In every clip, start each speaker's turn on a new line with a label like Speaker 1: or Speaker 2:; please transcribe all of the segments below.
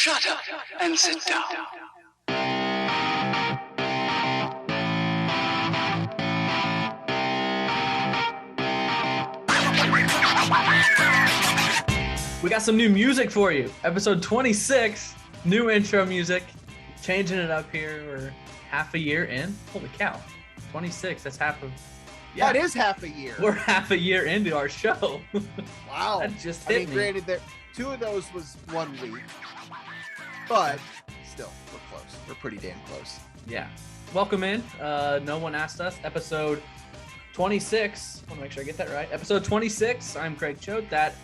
Speaker 1: Shut up and sit down.
Speaker 2: We got some new music for you. Episode 26, new intro music. Changing it up here. We're half a year in. Holy cow. 26, that's half of...
Speaker 3: Yeah, that is half a year.
Speaker 2: We're half a year into our show.
Speaker 3: Wow.
Speaker 2: That just hit me.
Speaker 3: Granted, two of those was 1 week. But still, we're close. We're pretty damn close.
Speaker 2: Yeah. Welcome in. No one asked us. Episode 26. I want to make sure I get that right. Episode 26. I'm Craig Choate. That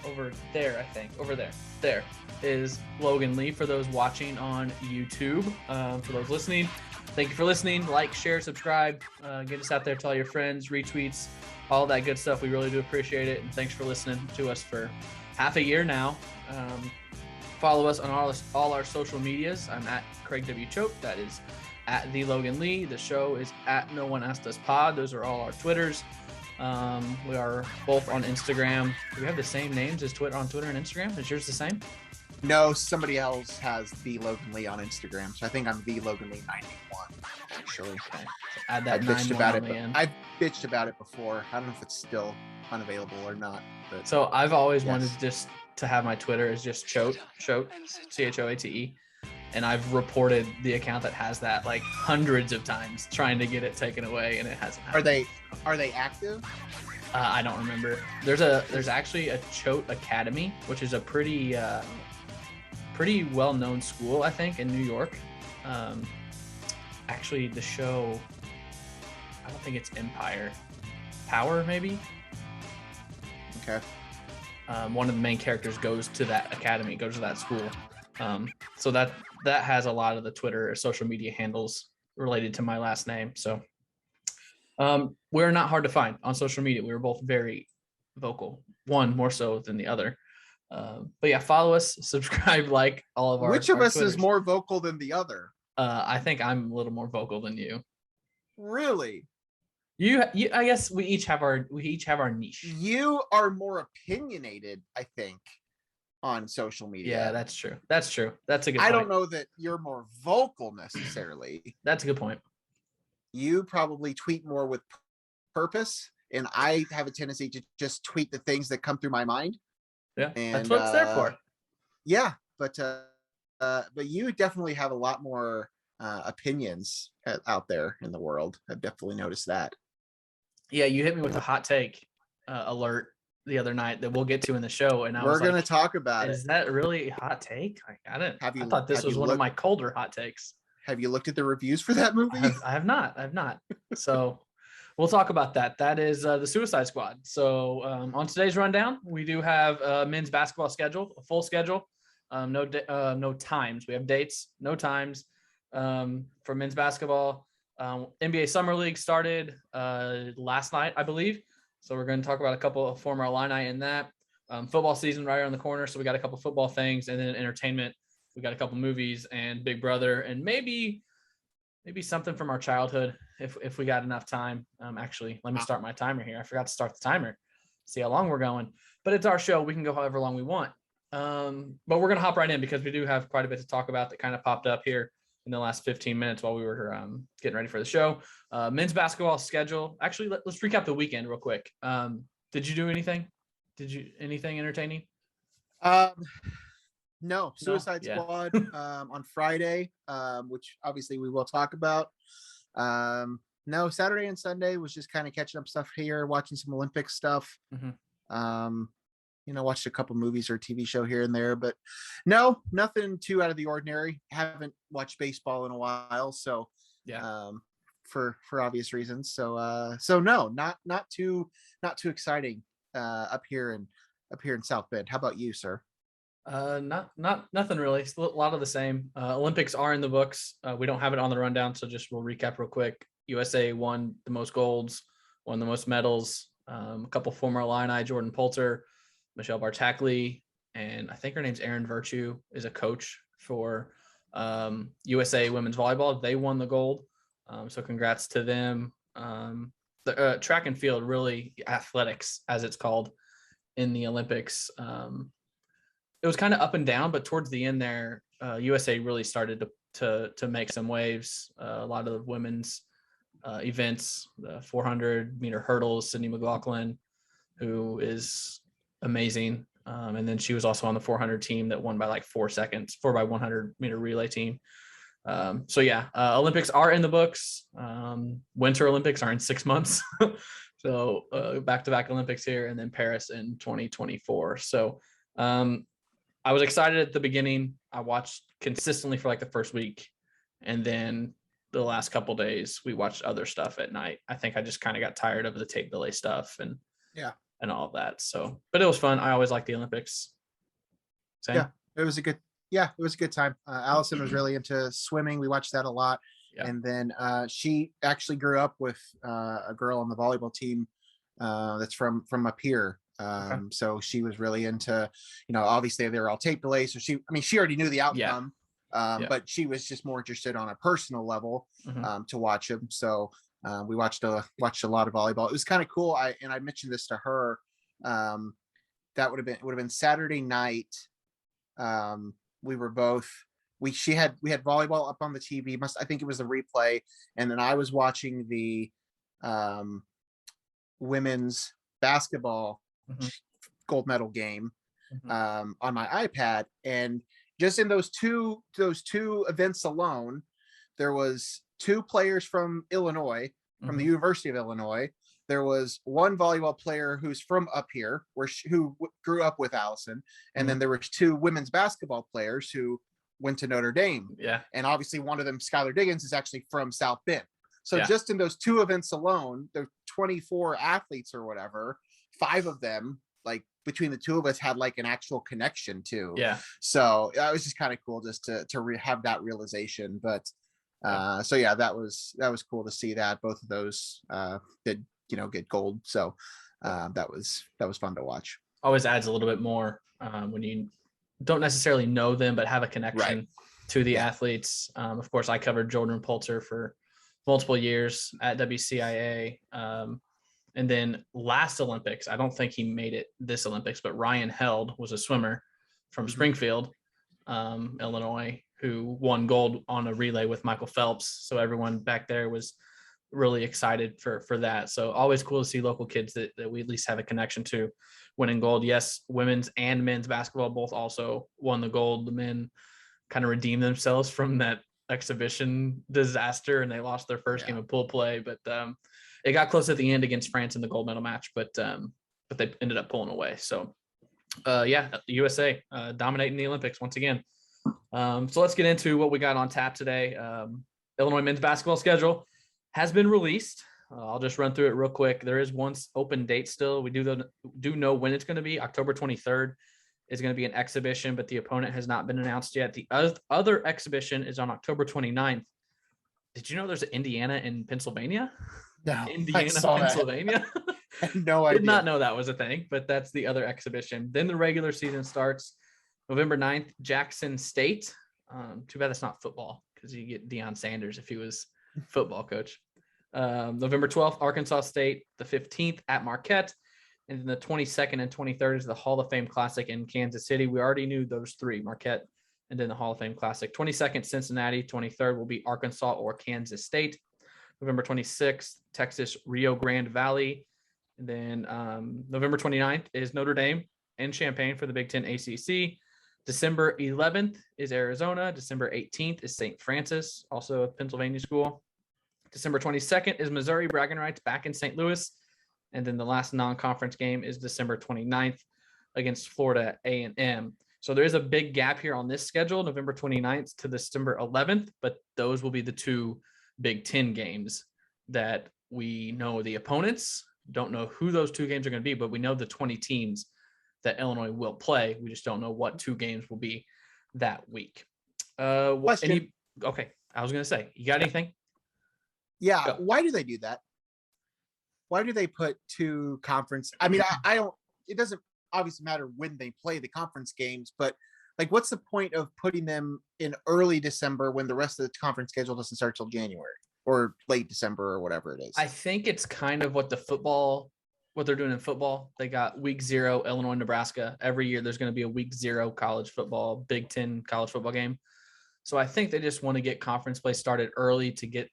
Speaker 2: over there, I think. Over there. There is Logan Lee for those watching on YouTube. For those listening, thank you for listening. Like, share, subscribe. Get us out there to all your friends, retweets, all that good stuff. We really do appreciate it. And thanks for listening to us for half a year now. Follow us on all our social medias. I'm at Craig W. Choate. That is at the Logan Lee. The show is at No One Asked Us Pod. Those are all our Twitters. We are both on Instagram. Do we have the same names as Twitter on Twitter and Instagram? Is yours the same?
Speaker 3: No, somebody else has the Logan Lee on Instagram. So I think I'm the Logan Lee 91. Actually,
Speaker 2: okay. So add that.
Speaker 3: I've bitched about it before. I don't know if it's still unavailable or not. But
Speaker 2: so I've always wanted just to have my Twitter is just Choate, Choate, and I've reported the account that has that like hundreds of times, trying to get it taken away, and it hasn't happened.
Speaker 3: Are they active?
Speaker 2: I don't remember. There's actually a Choate Academy, which is a pretty well-known school, I think, in New York. Actually, the show, I don't think it's Empire, Power maybe.
Speaker 3: Okay.
Speaker 2: One of the main characters goes to that academy, goes to that school. So that has a lot of the Twitter or social media handles related to my last name. So we're not hard to find on social media. We were both very vocal, one more so than the other. But yeah, follow us, subscribe, like all of our.
Speaker 3: Which of
Speaker 2: our
Speaker 3: us
Speaker 2: Twitters.
Speaker 3: is more vocal than the other?
Speaker 2: I think I'm a little more vocal than you.
Speaker 3: Really?
Speaker 2: You I guess we each have our niche.
Speaker 3: You are more opinionated, I think, on social media.
Speaker 2: Yeah, that's true. That's a good point.
Speaker 3: I don't know that you're more vocal necessarily.
Speaker 2: That's a good point.
Speaker 3: You probably tweet more with purpose, and I have a tendency to just tweet the things that come through my mind.
Speaker 2: Yeah,
Speaker 3: and
Speaker 2: that's what it's there for.
Speaker 3: Yeah, but you definitely have a lot more opinions out there in the world. I've definitely noticed that.
Speaker 2: Yeah, you hit me with a hot take alert the other night that we'll get to in the show, and
Speaker 3: we're going to talk about
Speaker 2: Is that really a hot take? Like, I thought this was one of my colder hot takes.
Speaker 3: Have you looked at the reviews for that movie?
Speaker 2: I have not. So we'll talk about that. That is the Suicide Squad. So on today's rundown, we do have a men's basketball schedule, a full schedule. No times. We have dates, no times for men's basketball. NBA Summer League started last night, I believe. So we're going to talk about a couple of former Illini in that. Football season right around the corner. So we got a couple football things, and then entertainment. We got a couple movies and Big Brother, and maybe something from our childhood if we got enough time. Actually, let me start my timer here. I forgot to start the timer. See how long we're going. But it's our show. We can go however long we want. But we're going to hop right in because we do have quite a bit to talk about that kind of popped up here in the last 15 minutes while we were getting ready for the show. Men's basketball schedule. Actually, let's recap the weekend real quick. Did you do anything? Anything entertaining?
Speaker 3: No. Suicide Squad on Friday, which obviously we will talk about. No, Saturday and Sunday was just kind of catching up stuff here, watching some Olympic stuff. Mm-hmm. Watched a couple movies or TV show here and there, but no, nothing too out of the ordinary. Haven't watched baseball in a while, so for obvious reasons. So no, not too exciting up here in South Bend. How about you, sir?
Speaker 2: Nothing really. It's a lot of the same. Olympics are in the books. We don't have it on the rundown, so we'll recap real quick. USA won the most golds, won the most medals. A couple former Illini, Jordan Poulter, Michelle Bartackley, and I think her name's Erin Virtue, is a coach for USA women's volleyball. They won the gold. So congrats to them. The track and field, really athletics as it's called in the Olympics. it was kind of up and down, but towards the end there, USA really started to make some waves. A lot of the women's events, the 400-meter hurdles, Sydney McLaughlin, who is amazing. And then she was also on the 400 team that won by like 4 seconds, 4x100-meter relay team. So yeah, Olympics are in the books. Winter Olympics are in 6 months. So back-to-back Olympics here, and then Paris in 2024. So I was excited at the beginning. I watched consistently for like the first week, and then the last couple days we watched other stuff at night. I think I just kind of got tired of the tape delay stuff and all of that. So, but it was fun. I always like the Olympics. Same?
Speaker 3: Yeah, it was a good time. Allison was really into swimming. We watched that a lot. Yeah. And then she actually grew up with a girl on the volleyball team that's from up here. So she was really into, obviously they were all tape delays. So she already knew the outcome, but she was just more interested on a personal level to watch them. So we watched a lot of volleyball. It was kind of cool. I mentioned this to her. That would have been Saturday night. We had volleyball up on the TV. I think it was the replay, and then I was watching the women's basketball gold medal game on my iPad. And just in those two events alone, there was 2 players from Illinois, from the University of Illinois. There was one volleyball player who's from up here, who grew up with Allison, and then there was 2 women's basketball players who went to Notre Dame. Yeah, and obviously one of them, Skylar Diggins, is actually from South Bend. So just in those 2 events alone, there 24 athletes or whatever. 5 of them, like between the 2 of us, had like an actual connection too. Yeah. So it was just kind of cool just to have that realization. But so yeah, that was cool to see that both of those did get gold. So that was fun to watch.
Speaker 2: Always adds a little bit more when you don't necessarily know them but have a connection to the athletes. Of course, I covered Jordan Poulter for multiple years at WCIA. And then last Olympics, I don't think he made it this Olympics, but Ryan Held was a swimmer from Springfield, Illinois, who won gold on a relay with Michael Phelps. So everyone back there was really excited for that. So always cool to see local kids that we at least have a connection to winning gold. Yes, women's and men's basketball both also won the gold. The men kind of redeemed themselves from that exhibition disaster, and they lost their first game of pool play, but it got close at the end against France in the gold medal match, but they ended up pulling away. So the USA dominating the Olympics once again. So let's get into what we got on tap today. Illinois men's basketball schedule has been released. I'll just run through it real quick. There is one open date still. We do know when it's going to be. October 23rd is going to be an exhibition, but the opponent has not been announced yet. The other exhibition is on October 29th. Did you know there's an Indiana in Pennsylvania?
Speaker 3: No,
Speaker 2: Indiana, Pennsylvania.
Speaker 3: I had no idea.
Speaker 2: Did not know that was a thing, but that's the other exhibition. Then the regular season starts November 9th, Jackson State. Too bad that's not football, because you get Deion Sanders if he was football coach. November 12th, Arkansas State. The 15th at Marquette. And then the 22nd and 23rd is the Hall of Fame Classic in Kansas City. We already knew those 3, Marquette and then the Hall of Fame Classic. 22nd, Cincinnati. 23rd will be Arkansas or Kansas State. November 26th, Texas Rio Grande Valley. And then November 29th is Notre Dame and Champaign for the Big Ten ACC. December 11th is Arizona. December 18th is St. Francis, also a Pennsylvania school. December 22nd is Missouri Braggin Rights back in St. Louis. And then the last non-conference game is December 29th against Florida A&M. So there is a big gap here on this schedule, November 29th to December 11th, but those will be the 2 Big Ten games that we know the opponents. Don't know who those 2 games are going to be, but we know the 20 teams that Illinois will play. We just don't know what 2 games will be that week. Okay, I was going to say, you got anything?
Speaker 3: Yeah.
Speaker 2: Go.
Speaker 3: Why do they do that? Why do they put 2 conference? I mean, I don't. It doesn't obviously matter when they play the conference games, but like, what's the point of putting them in early December when the rest of the conference schedule doesn't start till January or late December or whatever it is?
Speaker 2: I think it's kind of what the football what they're doing in football. They got week 0, Illinois, Nebraska. Every year there's going to be a week 0 college football, Big Ten college football game. So I think they just want to get conference play started early to get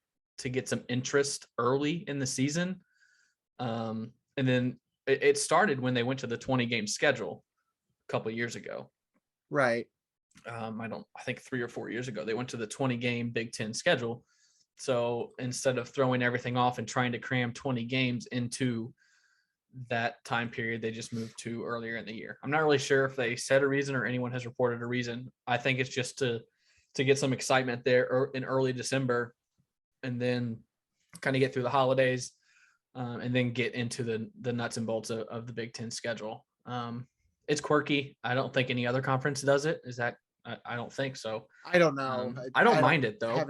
Speaker 2: some interest early in the season. And then it started when they went to the 20-game schedule a couple of years ago.
Speaker 3: Right.
Speaker 2: I think 3 or 4 years ago, they went to the 20-game Big Ten schedule. So instead of throwing everything off and trying to cram 20 games into that time period, they just moved to earlier in the year. I'm not really sure if they said a reason or anyone has reported a reason. I think it's just to get some excitement there in early December, and then kind of get through the holidays, and then get into the nuts and bolts of the Big Ten schedule. It's quirky. I don't think any other conference does it. Is that? I don't think so.
Speaker 3: I don't know.
Speaker 2: I don't mind it though.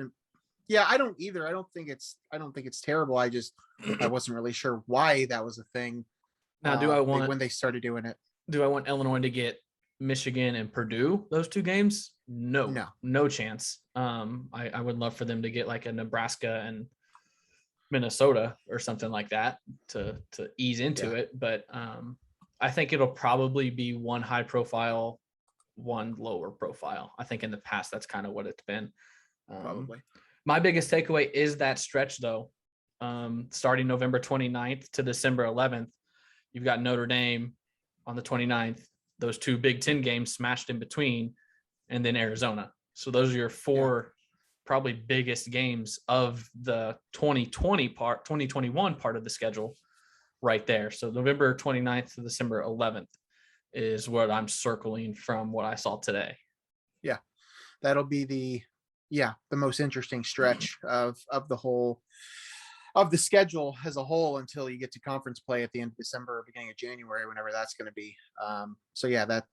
Speaker 3: Yeah, I don't either. I don't think it's terrible. I wasn't really sure why that was a thing.
Speaker 2: Now,
Speaker 3: when they started doing it?
Speaker 2: Do I want Illinois to get Michigan and Purdue those 2 games? No chance. I would love for them to get like a Nebraska and Minnesota or something like that to ease into it. But I think it'll probably be one high profile, one lower profile. I think in the past that's kind of what it's been.
Speaker 3: Probably.
Speaker 2: My biggest takeaway is that stretch though. Starting November 29th to December 11th, you've got Notre Dame on the 29th, those 2 Big Ten games smashed in between, and then Arizona. So those are your 4 probably biggest games of the 2021 part of the schedule right there. So November 29th to December 11th is what I'm circling from what I saw today.
Speaker 3: Yeah, that'll be the most interesting stretch of the whole of the schedule as a whole until you get to conference play at the end of December or beginning of January, whenever that's going to be. So yeah, that,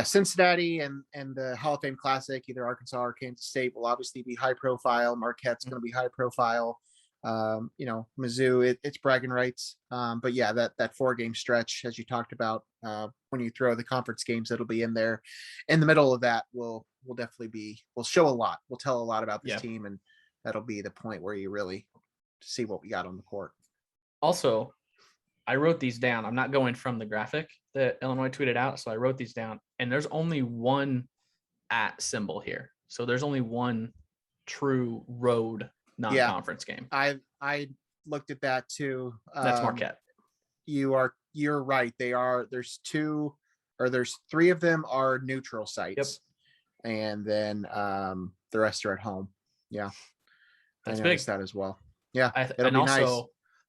Speaker 3: Cincinnati and the Hall of Fame Classic, either Arkansas or Kansas State, will obviously be high profile. Marquette's going to be high profile. Mizzou, it's bragging rights. But yeah, that 4-game stretch, as you talked about, when you throw the conference games, that'll be in there. In the middle of that will definitely will show a lot. We'll tell a lot about this team, and that'll be the point where you really see what we got on the court.
Speaker 2: Also, I wrote these down. I'm not going from the graphic that Illinois tweeted out, so I wrote these down. And there's only one @ symbol here. So there's only one true road non-conference game.
Speaker 3: I looked at that too.
Speaker 2: That's Marquette.
Speaker 3: You're right. There's 3 of them are neutral sites. Yep. And then the rest are at home. Yeah.
Speaker 2: That's
Speaker 3: I
Speaker 2: big.
Speaker 3: That as well. Yeah.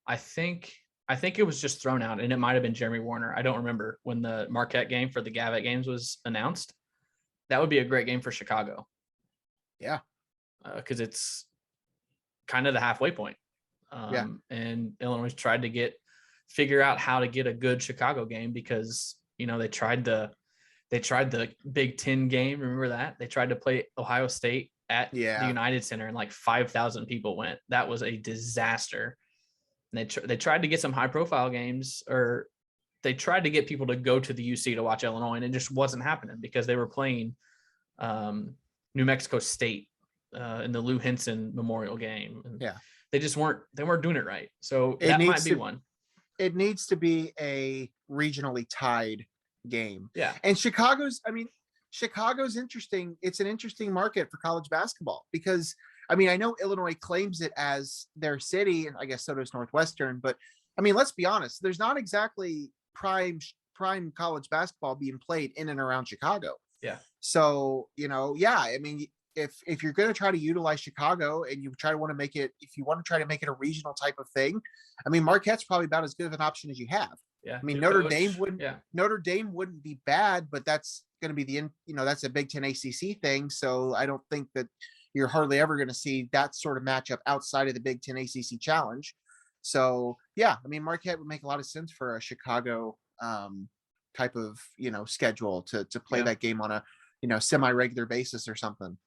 Speaker 2: I think it was just thrown out, and it might have been Jeremy Warner. I don't remember when the Marquette game for the Gavitt games was announced. That would be a great game for Chicago.
Speaker 3: Yeah.
Speaker 2: Because it's kind of the halfway point. And Illinois tried to figure out how to get a good Chicago game, because, they tried the Big Ten game. Remember that? They tried to play Ohio State at the United Center, and like 5,000 people went. That was a disaster. And they tried to get some high profile games, or they tried to get people to go to the UC to watch Illinois, and it just wasn't happening because they were playing New Mexico State in the Lou Henson Memorial game. And they just weren't doing it right. So that might be one.
Speaker 3: It needs to be a regionally tied game.
Speaker 2: Yeah.
Speaker 3: And Chicago's interesting. It's an interesting market for college basketball, because I know Illinois claims it as their city, and I guess so does Northwestern, but let's be honest, there's not exactly prime college basketball being played in and around Chicago.
Speaker 2: Yeah.
Speaker 3: So, if you're going to try to utilize Chicago and you want to make it a regional type of thing, Marquette's probably about as good of an option as you have.
Speaker 2: Yeah.
Speaker 3: Notre Dame wouldn't be bad, but that's going to be that's a Big Ten ACC thing. So I don't think that you're hardly ever going to see that sort of matchup outside of the Big Ten ACC challenge. So yeah, Marquette would make a lot of sense for a Chicago type of, schedule to play that game on a, semi-regular basis or something.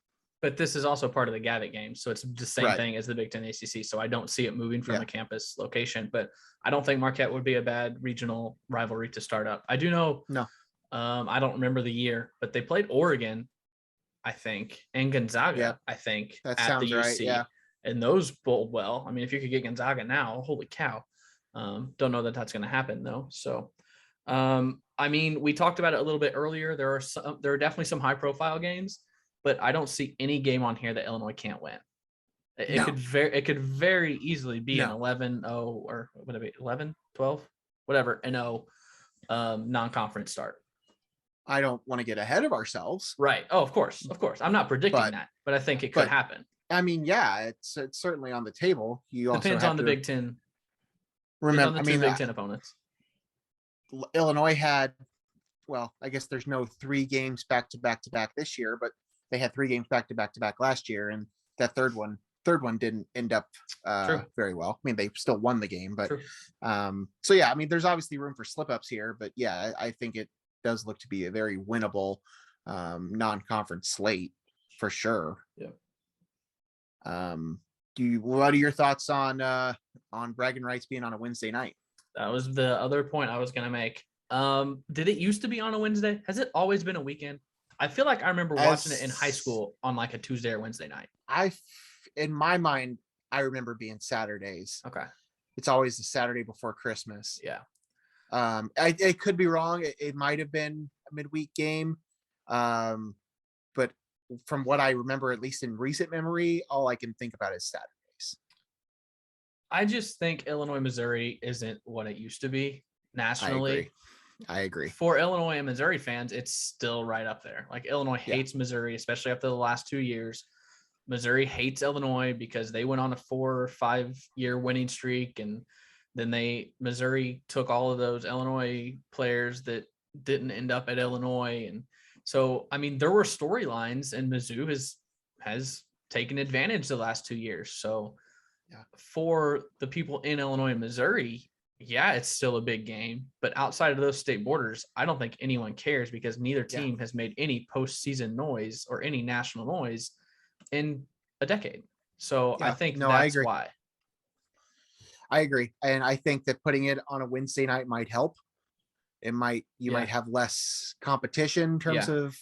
Speaker 2: But this is also part of the Gavitt game, so it's the same thing as the Big Ten ACC. So I don't see it moving from the campus location, but I don't think Marquette would be a bad regional rivalry to start up. I do know.
Speaker 3: No.
Speaker 2: I don't remember the year, but they played Oregon, I think, and Gonzaga, I think,
Speaker 3: that
Speaker 2: at
Speaker 3: sounds
Speaker 2: the UC.
Speaker 3: right. Yeah.
Speaker 2: And those bowled well. If you could get Gonzaga now, holy cow. Don't know that that's going to happen though. So, I mean, we talked about it a little bit earlier. There are definitely some high profile games, but I don't see any game on here that Illinois can't win. It could very easily be an 11-0 or whatever, 11, 12, whatever, and 0 non-conference start.
Speaker 3: I don't want to get ahead of ourselves.
Speaker 2: Right. Oh, of course. I'm not predicting that, but I think it could happen.
Speaker 3: I mean, yeah, it's certainly on the table. You also
Speaker 2: depends
Speaker 3: have
Speaker 2: on the Big Ten.
Speaker 3: Remember,
Speaker 2: Big Ten opponents.
Speaker 3: Illinois had, well, I guess there's no 3 games back to back this year, but they had 3 games back to back last year, and that third one didn't end up very well. I mean, they still won the game, but so yeah, I mean, there's obviously room for slip ups here, but yeah, I think it does look to be a very winnable non-conference slate for sure.
Speaker 2: Yeah.
Speaker 3: What are your thoughts on bragging rights being on a Wednesday night?
Speaker 2: That was the other point I was going to make. Did it used to be on a Wednesday? Has it always been a weekend? I feel like I remember watching it in high school on like a Tuesday or Wednesday night.
Speaker 3: In my mind, I remember being Saturdays.
Speaker 2: Okay.
Speaker 3: It's always the Saturday before Christmas.
Speaker 2: Yeah.
Speaker 3: I could be wrong. It might have been a midweek game. But from what I remember, at least in recent memory, all I can think about is Saturdays.
Speaker 2: I just think Illinois, Missouri isn't what it used to be nationally.
Speaker 3: I agree.
Speaker 2: For Illinois and Missouri fans, it's still right up there. Like Illinois hates Missouri, especially after the last 2 years. Missouri hates Illinois because they went on a 4 or 5 year winning streak, and then Missouri took all of those Illinois players that didn't end up at Illinois. And so, I mean, there were storylines, and Mizzou has taken advantage the last 2 years. So for the people in Illinois and Missouri, yeah, it's still a big game, but outside of those state borders, I don't think anyone cares because neither team has made any postseason noise or any national noise in a decade. So I think that's why.
Speaker 3: I agree. And I think that putting it on a Wednesday night might help. You might have less competition in terms of,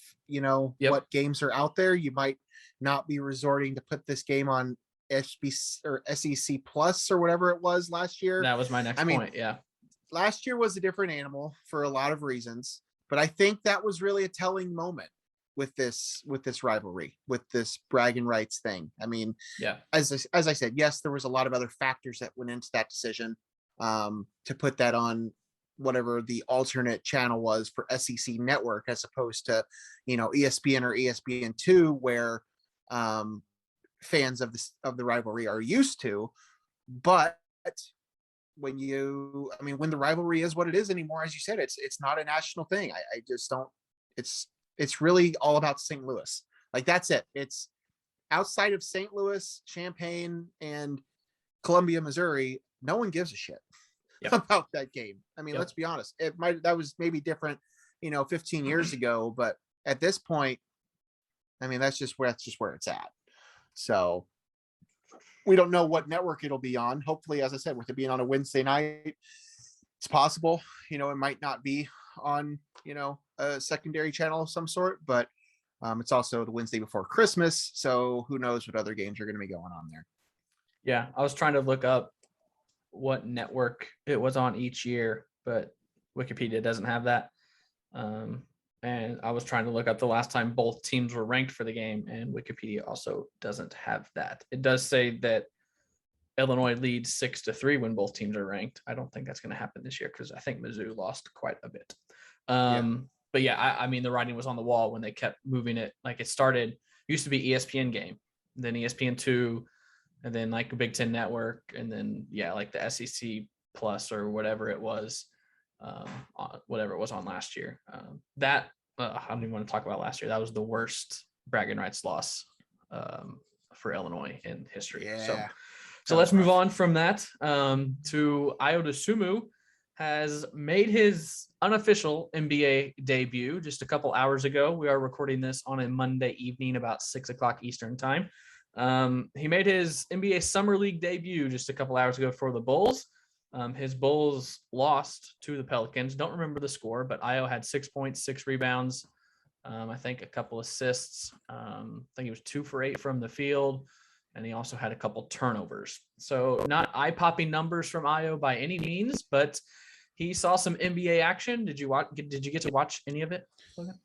Speaker 3: what games are out there. You might not be resorting to put this game on SBC or SEC Plus or whatever it was last year.
Speaker 2: That was my next point. Yeah.
Speaker 3: Last year was a different animal for a lot of reasons, but I think that was really a telling moment with this rivalry, with this bragging rights thing. I mean, as I said, yes, there was a lot of other factors that went into that decision to put that on whatever the alternate channel was for SEC Network, as opposed to, ESPN or ESPN2, where fans of the rivalry are used to. But when the rivalry is what it is anymore, as you said, it's not a national thing. I just don't. It's really all about St. Louis. Like, that's it. It's outside of St. Louis, Champaign, and Columbia, Missouri. No one gives a shit about that game. I mean, let's be honest. That was maybe different, 15 years ago, but at this point, I mean, that's just where it's at. So we don't know what network it'll be on. Hopefully, as I said, with it being on a Wednesday night, it's possible, it might not be on, a secondary channel of some sort, but it's also the Wednesday before Christmas. So who knows what other games are going to be going on there.
Speaker 2: Yeah. I was trying to look up what network it was on each year, but Wikipedia doesn't have that. And I was trying to look up the last time both teams were ranked for the game, and Wikipedia also doesn't have that. It does say that Illinois leads 6-3 when both teams are ranked. I don't think that's going to happen this year because I think Mizzou lost quite a bit. But yeah, I mean, the writing was on the wall when they kept moving it. Like, it used to be ESPN game, then ESPN2, and then like a Big Ten Network, and then like the SEC Plus or whatever it was. Whatever it was on last year. I don't even want to talk about last year. That was the worst bragging rights loss for Illinois in history.
Speaker 3: Yeah.
Speaker 2: So let's move on from that to Dosunmu has made his unofficial NBA debut just a couple hours ago. We are recording this on a Monday evening about 6:00 Eastern time. He made his NBA Summer League debut just a couple hours ago for the Bulls. His Bulls lost to the Pelicans. Don't remember the score, but Io had 6 points, 6 rebounds. I think a couple assists. I think he was 2 for 8 from the field. and he also had a couple turnovers. So not eye-popping numbers from Ayo by any means, but he saw some NBA action. Did you get to watch any of it, Logan?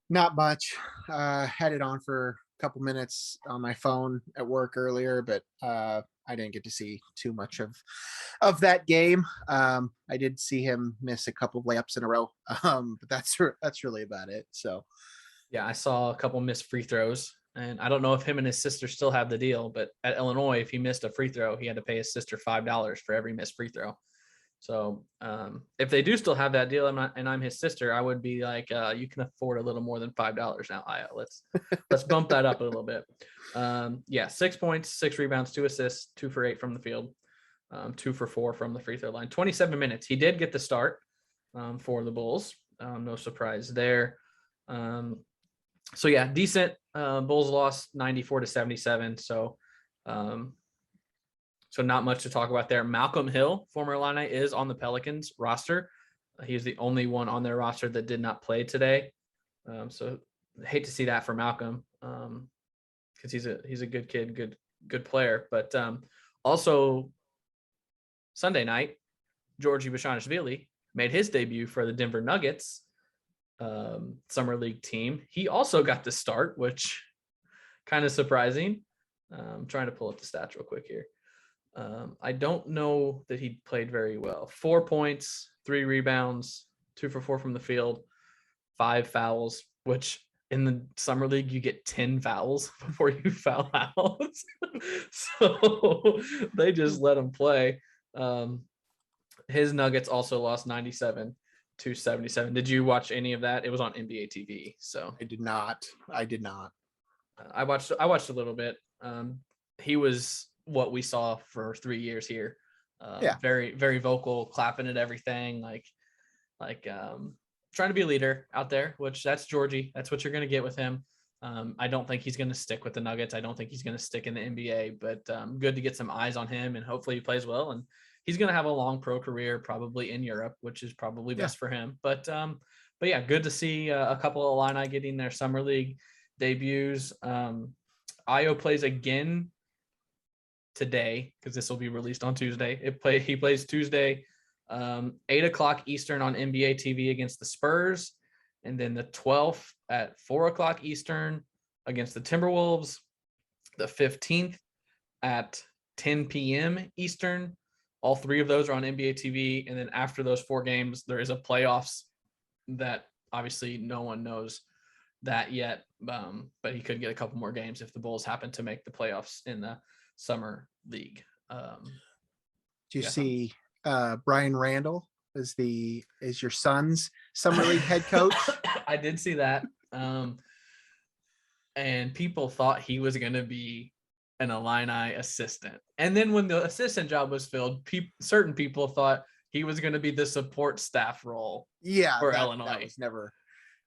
Speaker 3: Not much. Had it on for a couple minutes on my phone at work earlier, but I didn't get to see too much of that game. I did see him miss a couple of layups in a row, but that's really about it. So,
Speaker 2: yeah, I saw a couple missed free throws, and I don't know if him and his sister still have the deal, but at Illinois, if he missed a free throw, he had to pay his sister $5 for every missed free throw. So if they do still have that deal, and I'm his sister, I would be like, you can afford a little more than $5 now, Aya. Let's bump that up a little bit. 6 points, 6 rebounds, 2 assists, 2 for 8 from the field, 2 for 4 from the free throw line. 27 minutes. He did get the start for the Bulls. No surprise there. Decent. Bulls lost 94-77. So not much to talk about there. Malcolm Hill, former Illini, is on the Pelicans roster. He's the only one on their roster that did not play today. So I hate to see that for Malcolm because he's a good kid, good player. But also Sunday night, Giorgi Bezhanishvili made his debut for the Denver Nuggets summer league team. He also got the start, which kind of surprising. I'm trying to pull up the stats real quick here. I don't know that he played very well. 4 points, 3 rebounds, 2 for 4 from the field, 5 fouls, which in the summer league, you get 10 fouls before you foul out. So they just let him play. His Nuggets also lost 97-77. Did you watch any of that? It was on NBA TV. So
Speaker 3: I did not.
Speaker 2: I watched a little bit. He was what we saw for 3 years here. Very, very vocal, clapping at everything, like trying to be a leader out there, which that's Giorgi. That's what you're going to get with him. I don't think he's going to stick with the Nuggets. I don't think he's going to stick in the NBA, but good to get some eyes on him, and hopefully he plays well. And he's going to have a long pro career, probably in Europe, which is probably best for him. But yeah, good to see a couple of Illini getting their summer league debuts. Ayo plays again today because this will be released on Tuesday. He plays Tuesday, 8:00 Eastern on NBA TV against the Spurs, and then the 12th at 4:00 Eastern against the Timberwolves, the 15th at 10 p.m. Eastern. All 3 of those are on NBA TV, and then after those 4 games, there is a playoffs that obviously no one knows that yet, but he could get a couple more games if the Bulls happen to make the playoffs in the summer league.
Speaker 3: Do you see Brian Randall is your son's summer league head coach?
Speaker 2: I did see that. And people thought he was going to be an Illini assistant. And then when the assistant job was filled, certain people thought he was going to be the support staff role for Illinois.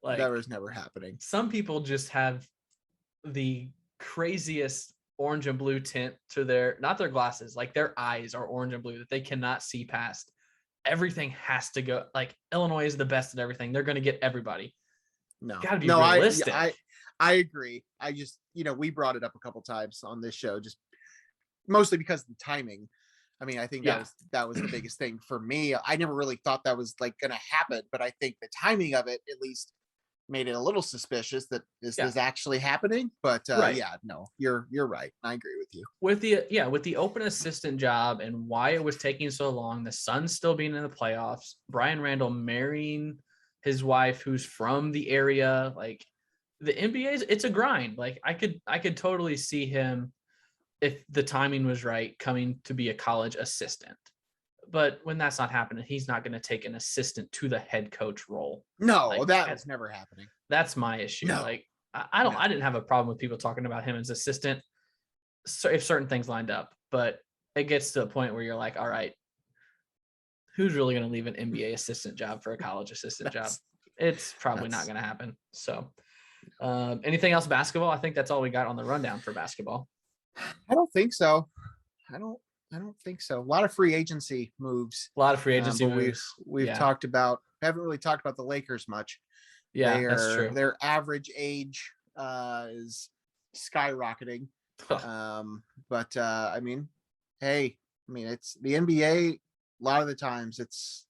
Speaker 3: That was never happening.
Speaker 2: Some people just have the craziest orange and blue tint to not their glasses, like their eyes are orange and blue that they cannot see past. Everything has to go, like Illinois is the best at everything. They're going to get everybody. Gotta be realistic.
Speaker 3: I agree. I just, we brought it up a couple times on this show, just mostly because of the timing. I mean, I think that was the biggest thing for me. I never really thought that was like going to happen, but I think the timing of it at least made it a little suspicious that this is actually happening. But you're right. I agree with you.
Speaker 2: With the open assistant job and why it was taking so long, the Suns still being in the playoffs, Brian Randall marrying his wife who's from the area, like the NBA, it's a grind. Like I could totally see him, if the timing was right, coming to be a college assistant. But when that's not happening, he's not going to take an assistant to the head coach role.
Speaker 3: No, that's never happening.
Speaker 2: That's my issue.
Speaker 3: No.
Speaker 2: Like I didn't have a problem with people talking about him as assistant if certain things lined up, but it gets to a point where you're like, all right, who's really going to leave an NBA assistant job for a college assistant job? It's probably not going to happen. So anything else basketball? I think that's all we got on the rundown for basketball.
Speaker 3: I don't think so. I don't think so. A lot of free agency moves.
Speaker 2: Moves.
Speaker 3: We've talked about, haven't really talked about the Lakers much.
Speaker 2: Yeah, that's true.
Speaker 3: Their average age is skyrocketing. But I mean, hey, I mean, it's the NBA. A lot of the times, it's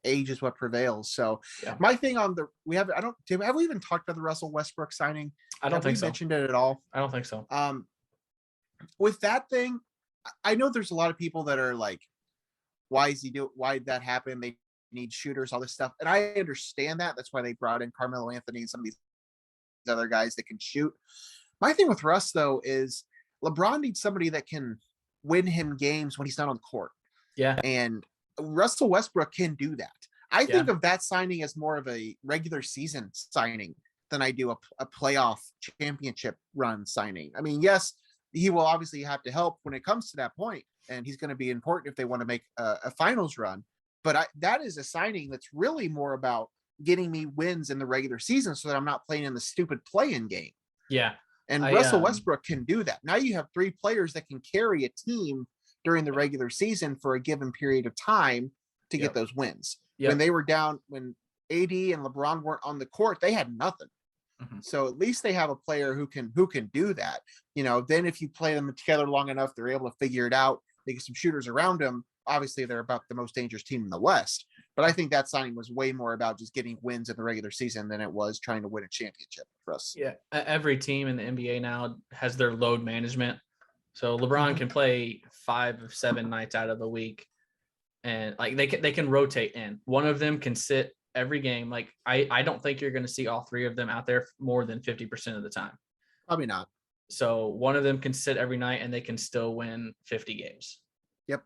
Speaker 3: age is what prevails. So
Speaker 2: Yeah.
Speaker 3: my thing on have we even talked about the Russell Westbrook signing?
Speaker 2: I don't think so.
Speaker 3: Mentioned it at all?
Speaker 2: I don't think so.
Speaker 3: With that thing, I know there's a lot of people that are like, why did that happen? They need shooters, all this stuff. And I understand that. That's why they brought in Carmelo Anthony and some of these other guys that can shoot. My thing with Russ, though, is LeBron needs somebody that can win him games when he's not on the court.
Speaker 2: Yeah.
Speaker 3: And Russell Westbrook can do that. I think of that signing as more of a regular season signing than I do a playoff championship run signing. I mean, yes, he will obviously have to help when it comes to that point, and he's going to be important if they want to make a finals run. But that is a signing that's really more about getting me wins in the regular season so that I'm not playing in the stupid play-in game.
Speaker 2: Yeah.
Speaker 3: And Russell Westbrook can do that. Now you have 3 players that can carry a team during the regular season for a given period of time to get those wins. When they were down, when AD and LeBron weren't on the court, they had nothing. Mm-hmm. So at least they have a player who can do that. Then if you play them together long enough, they're able to figure it out. They get some shooters around them. Obviously, they're about the most dangerous team in the West. But I think that signing was way more about just getting wins in the regular season than it was trying to win a championship for us.
Speaker 2: Yeah, every team in the NBA now has their load management. So LeBron can play 5 of 7 nights out of the week, and like they can rotate in. One of them can sit every game. Like I don't think you're going to see all 3 of them out there more than 50% of the time.
Speaker 3: Probably not.
Speaker 2: So one of them can sit every night and they can still win 50 games.
Speaker 3: Yep.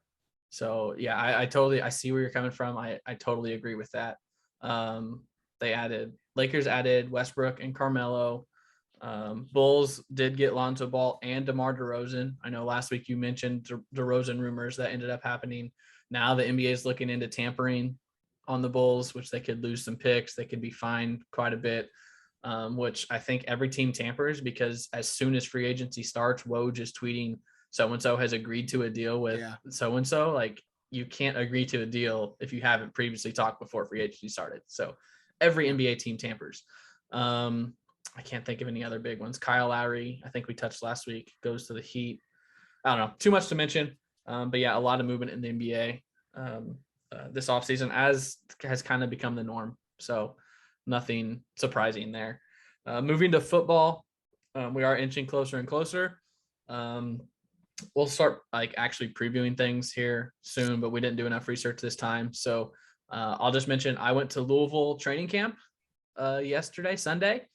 Speaker 2: So yeah, I see where you're coming from. I totally agree with that. Lakers added Westbrook and Carmelo. Bulls did get Lonzo Ball and DeMar DeRozan. I know last week you mentioned DeRozan rumors that ended up happening. Now the NBA is looking into tampering on the Bulls, which they could lose some picks. They could be fined quite a bit, which I think every team tampers because as soon as free agency starts, Woj is tweeting so-and-so has agreed to a deal with so-and-so. Like you can't agree to a deal if you haven't previously talked before free agency started. So every NBA team tampers. I can't think of any other big ones. Kyle Lowry, I think we touched last week, goes to the Heat. I don't know, too much to mention. But yeah, a lot of movement in the NBA this offseason as has kind of become the norm. So nothing surprising there. Moving to football, we are inching closer and closer. We'll start like actually previewing things here soon, but we didn't do enough research this time. So I'll just mention I went to Louisville training camp yesterday, Sunday.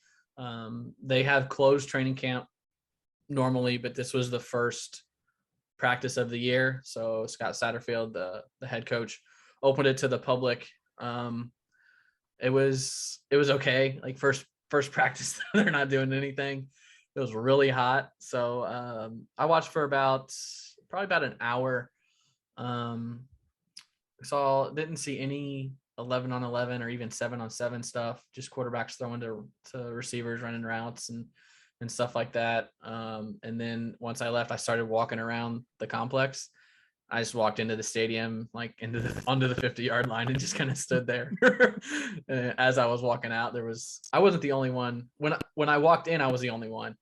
Speaker 2: They have closed training camp normally, but this was the first practice of the year. So Scott Satterfield, the head coach, opened it to the public. It was okay. Like first practice, they're not doing anything. It was really hot. So I watched for probably about an hour. Didn't see any 11-on-11 or even 7-on-7 stuff, just quarterbacks throwing to receivers, running routes and stuff like that. And then once I left, I started walking around the complex. I just walked into the stadium, like onto the 50-yard line and just kind of stood there. As I was walking out, I wasn't the only one. When I walked in, I was the only one.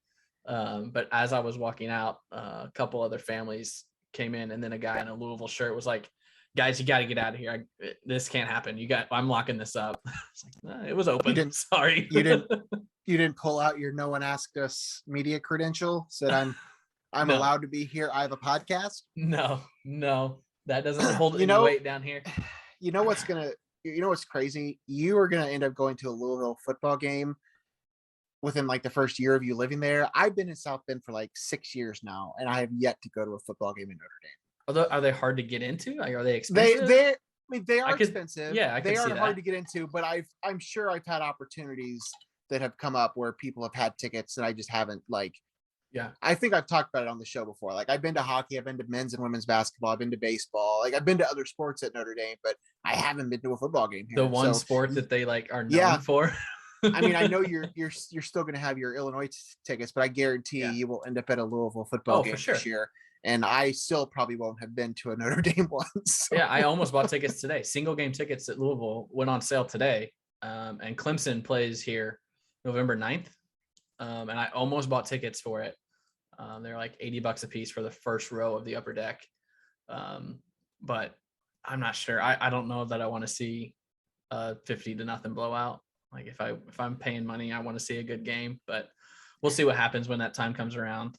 Speaker 2: But as I was walking out, a couple other families came in, and then a guy in a Louisville shirt was like, "Guys, you got to get out of here. This can't happen. I'm locking this up." It's like, it was open. Sorry.
Speaker 3: You didn't pull out your no one asked us media credential, said I'm
Speaker 2: No.
Speaker 3: allowed to be here. I have a podcast.
Speaker 2: No, that doesn't hold any weight down here.
Speaker 3: You know what's crazy? You are gonna end up going to a Louisville football game within like the first year of you living there. I've been in South Bend for like 6 years now, and I have yet to go to a football game in Notre Dame.
Speaker 2: Are they hard to get into? Like, are they expensive?
Speaker 3: They are expensive.
Speaker 2: Yeah,
Speaker 3: they are hard to get into, but I'm sure I've had opportunities that have come up where people have had tickets and I just haven't
Speaker 2: Yeah.
Speaker 3: I think I've talked about it on the show before. Like I've been to hockey, I've been to men's and women's basketball, I've been to baseball, like I've been to other sports at Notre Dame, but I haven't been to a football game here.
Speaker 2: The one sport that they are known for.
Speaker 3: I mean, I know you're still going to have your Illinois tickets, but I guarantee you will end up at a Louisville football game this year. And I still probably won't have been to a Notre Dame one. So.
Speaker 2: Yeah, I almost bought tickets today. Single game tickets at Louisville went on sale today. And Clemson plays here November 9th. And I almost bought tickets for it. They're like $80 a piece for the first row of the upper deck. But I'm not sure. I don't know that I want to see a 50-0 blowout. Like if I'm paying money, I want to see a good game, but we'll see what happens when that time comes around.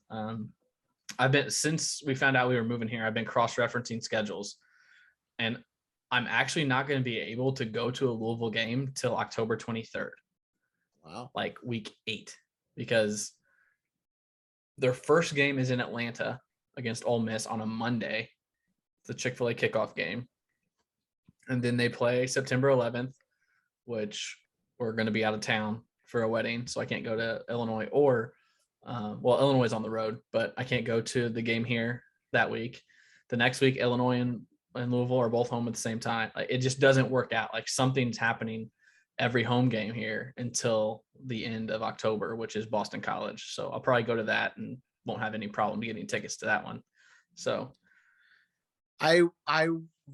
Speaker 2: Since we found out we were moving here, I've been cross-referencing schedules, and I'm actually not going to be able to go to a Louisville game till October 23rd.
Speaker 3: Wow.
Speaker 2: Like week 8, because their first game is in Atlanta against Ole Miss on a Monday. It's a Chick-fil-A kickoff game. And then they play September 11th, which we're going to be out of town for a wedding. So I can't go to Illinois Illinois is on the road, but I can't go to the game here that week. The next week, Illinois and Louisville are both home at the same time. Like, it just doesn't work out. Like, something's happening every home game here until the end of October, which is Boston College. So I'll probably go to that and won't have any problem getting tickets to that one. So
Speaker 3: I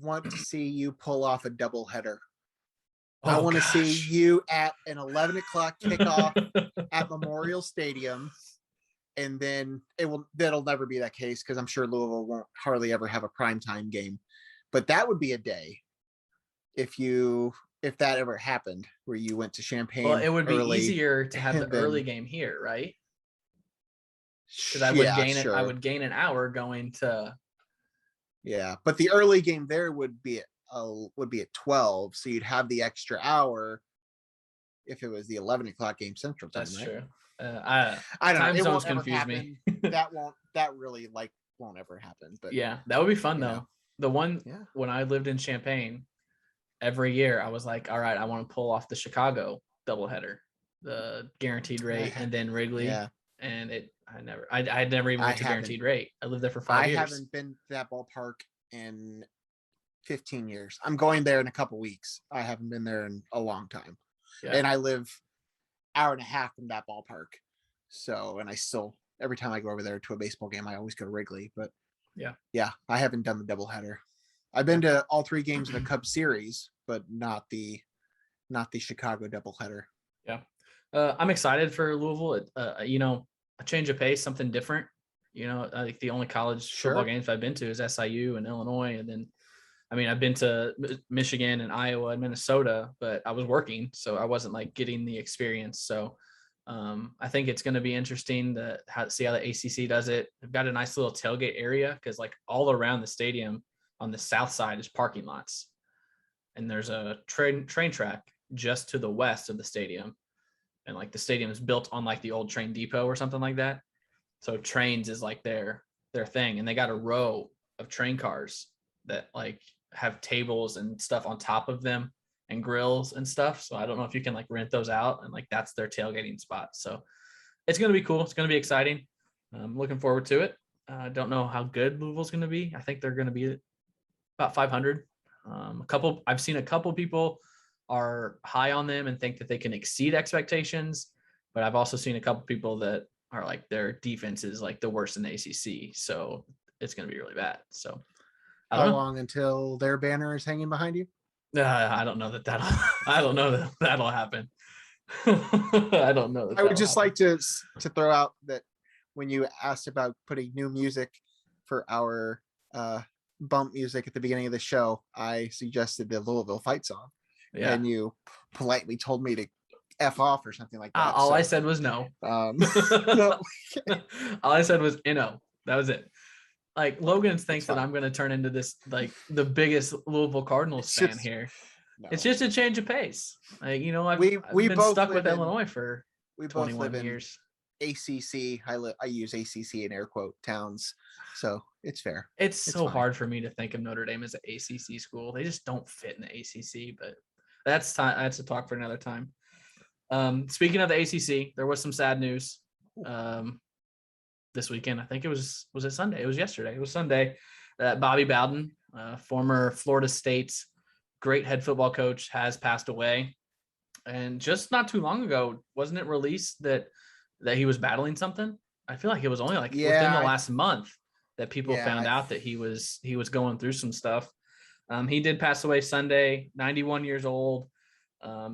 Speaker 3: want to see you pull off a doubleheader. I
Speaker 2: Oh,
Speaker 3: want to see
Speaker 2: gosh.
Speaker 3: you at an 11 o'clock kickoff at Memorial Stadium. And then that'll never be that case, because I'm sure Louisville won't hardly ever have a primetime game. But that would be a day if that ever happened, where you went to Champaign.
Speaker 2: Well, it would be
Speaker 3: early,
Speaker 2: easier to have the
Speaker 3: and then-
Speaker 2: early game here, right? Because
Speaker 3: sure.
Speaker 2: I would gain an hour going to.
Speaker 3: Yeah, but the early game there would be at 12, so you'd have the extra hour if it was the 11 o'clock game Central Time.
Speaker 2: That's
Speaker 3: right?
Speaker 2: true.
Speaker 3: I don't
Speaker 2: time
Speaker 3: know. It
Speaker 2: zones
Speaker 3: won't ever
Speaker 2: confuse me.
Speaker 3: happen. that really won't ever happen. But
Speaker 2: Yeah, that would be fun
Speaker 3: you
Speaker 2: though.
Speaker 3: know.
Speaker 2: The one
Speaker 3: Yeah.
Speaker 2: when I lived in Champaign, every year I was like, all right, I want to pull off the Chicago doubleheader, the guaranteed rate, and then Wrigley.
Speaker 3: Yeah.
Speaker 2: And I never even went to guaranteed rate. I lived there for 5 years.
Speaker 3: I haven't been to that ballpark in 15 years. I'm going there in a couple weeks. I haven't been there in a long time.
Speaker 2: Yeah.
Speaker 3: And I live hour and a half from that ballpark. So, and I still, every time I go over there to a baseball game, I always go to Wrigley. But yeah, I haven't done the doubleheader. I've been to all 3 games of the Cubs series, but not the Chicago doubleheader.
Speaker 2: Yeah. I'm excited for Louisville. A change of pace, something different. I think the only college football games I've been to is SIU and Illinois. And then, I've been to Michigan and Iowa and Minnesota, but I was working, so I wasn't like getting the experience. So I think it's going to be interesting to see how the ACC does it. They've got a nice little tailgate area, because like all around the stadium on the south side is parking lots. And there's a train track just to the west of the stadium. And like the stadium is built on like the old train depot or something like that. So trains is like their thing. And they got a row of train cars that like have tables and stuff on top of them and grills and stuff. So I don't know if you can like rent those out, and like that's their tailgating spot. So it's going to be cool. It's going to be exciting. I'm looking forward to it. I don't know how good Louisville's going to be. I think they're going to be about 500. I've seen a couple people are high on them and think that they can exceed expectations, but I've also seen a couple people that are like their defense is like the worst in the ACC, so it's going to be really bad. So
Speaker 3: how long until their banner is hanging behind you?
Speaker 2: I don't know that that'll happen. I don't know that.
Speaker 3: I would just like to throw out that when you asked about putting new music for our bump music at the beginning of the show, I suggested the Louisville fight song. Yeah. And you politely told me to F off or something like that.
Speaker 2: All I said was no.
Speaker 3: No.
Speaker 2: All I said was that was it. Like, Logan thinks that I'm going to turn into this like the biggest Louisville Cardinals fan here. No. It's just a change of pace. Like, I've been both stuck with Illinois for 21 years.
Speaker 3: ACC. I use ACC in air quote towns, so it's fair.
Speaker 2: It's so fine. Hard for me to think of Notre Dame as an ACC school. They just don't fit in the ACC. But that's a talk for another time. Speaking of the ACC, there was some sad news this weekend. I think was it Sunday? It was yesterday. It was Sunday. Bobby Bowden, former Florida State's great head football coach, has passed away. And just not too long ago, wasn't it released that he was battling something? I feel like it was only like within the last month that people found out that he was going through some stuff. He did pass away Sunday, 91 years old.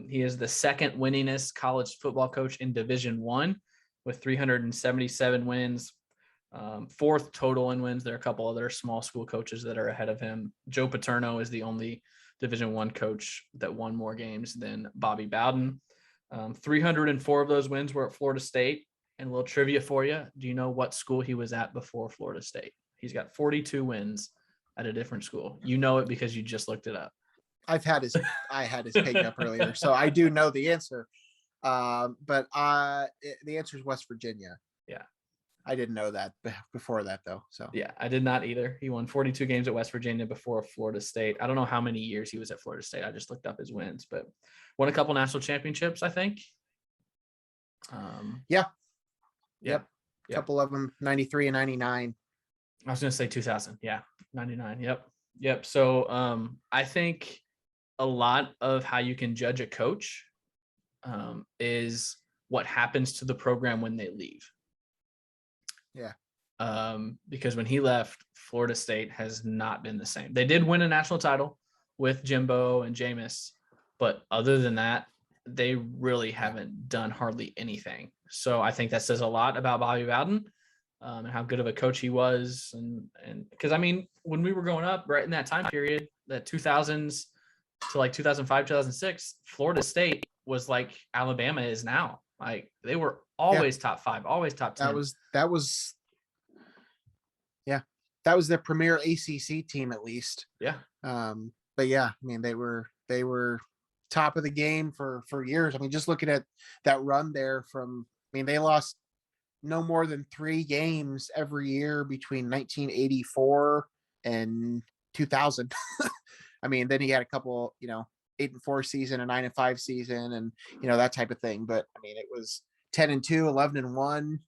Speaker 2: He is the second winningest college football coach in Division I with 377 wins. Fourth total in wins. There are a couple other small school coaches that are ahead of him. Joe Paterno is the only Division I coach that won more games than Bobby Bowden. 304 of those wins were at Florida State. And a little trivia for you. Do you know what school he was at before Florida State? He's got 42 wins at a different school. You know it because you just looked it up.
Speaker 3: I had his page up earlier, so I do know the answer. But the answer is West Virginia.
Speaker 2: Yeah.
Speaker 3: I didn't know that before that, though. So
Speaker 2: yeah, I did not either. He won 42 games at West Virginia before Florida State. I don't know how many years he was at Florida State. I just looked up his wins, but won a couple national championships, I think.
Speaker 3: Yep. A couple of them, 93 and 99.
Speaker 2: I was going to say 2000. Yeah. 99. Yep. So I think a lot of how you can judge a coach is what happens to the program when they leave.
Speaker 3: Yeah.
Speaker 2: Because when he left, Florida State has not been the same. They did win a national title with Jimbo and Jameis, but other than that, they really haven't done hardly anything. So I think that says a lot about Bobby Bowden and how good of a coach he was. And because, I mean, when we were growing up, right in that time period, that 2000s to like 2005, 2006, Florida State was like Alabama is now. Like they were always top 5, always top 10.
Speaker 3: That was their premier ACC team, at least.
Speaker 2: Yeah.
Speaker 3: But yeah, I mean, they were top of the game for years. I mean, just looking at that run there they lost no more than 3 games every year between 1984 and 2000. I mean, then he had a couple, 8-4 season, a 9-5 season, and that type of thing. But I mean, it was 10-2, 11-1,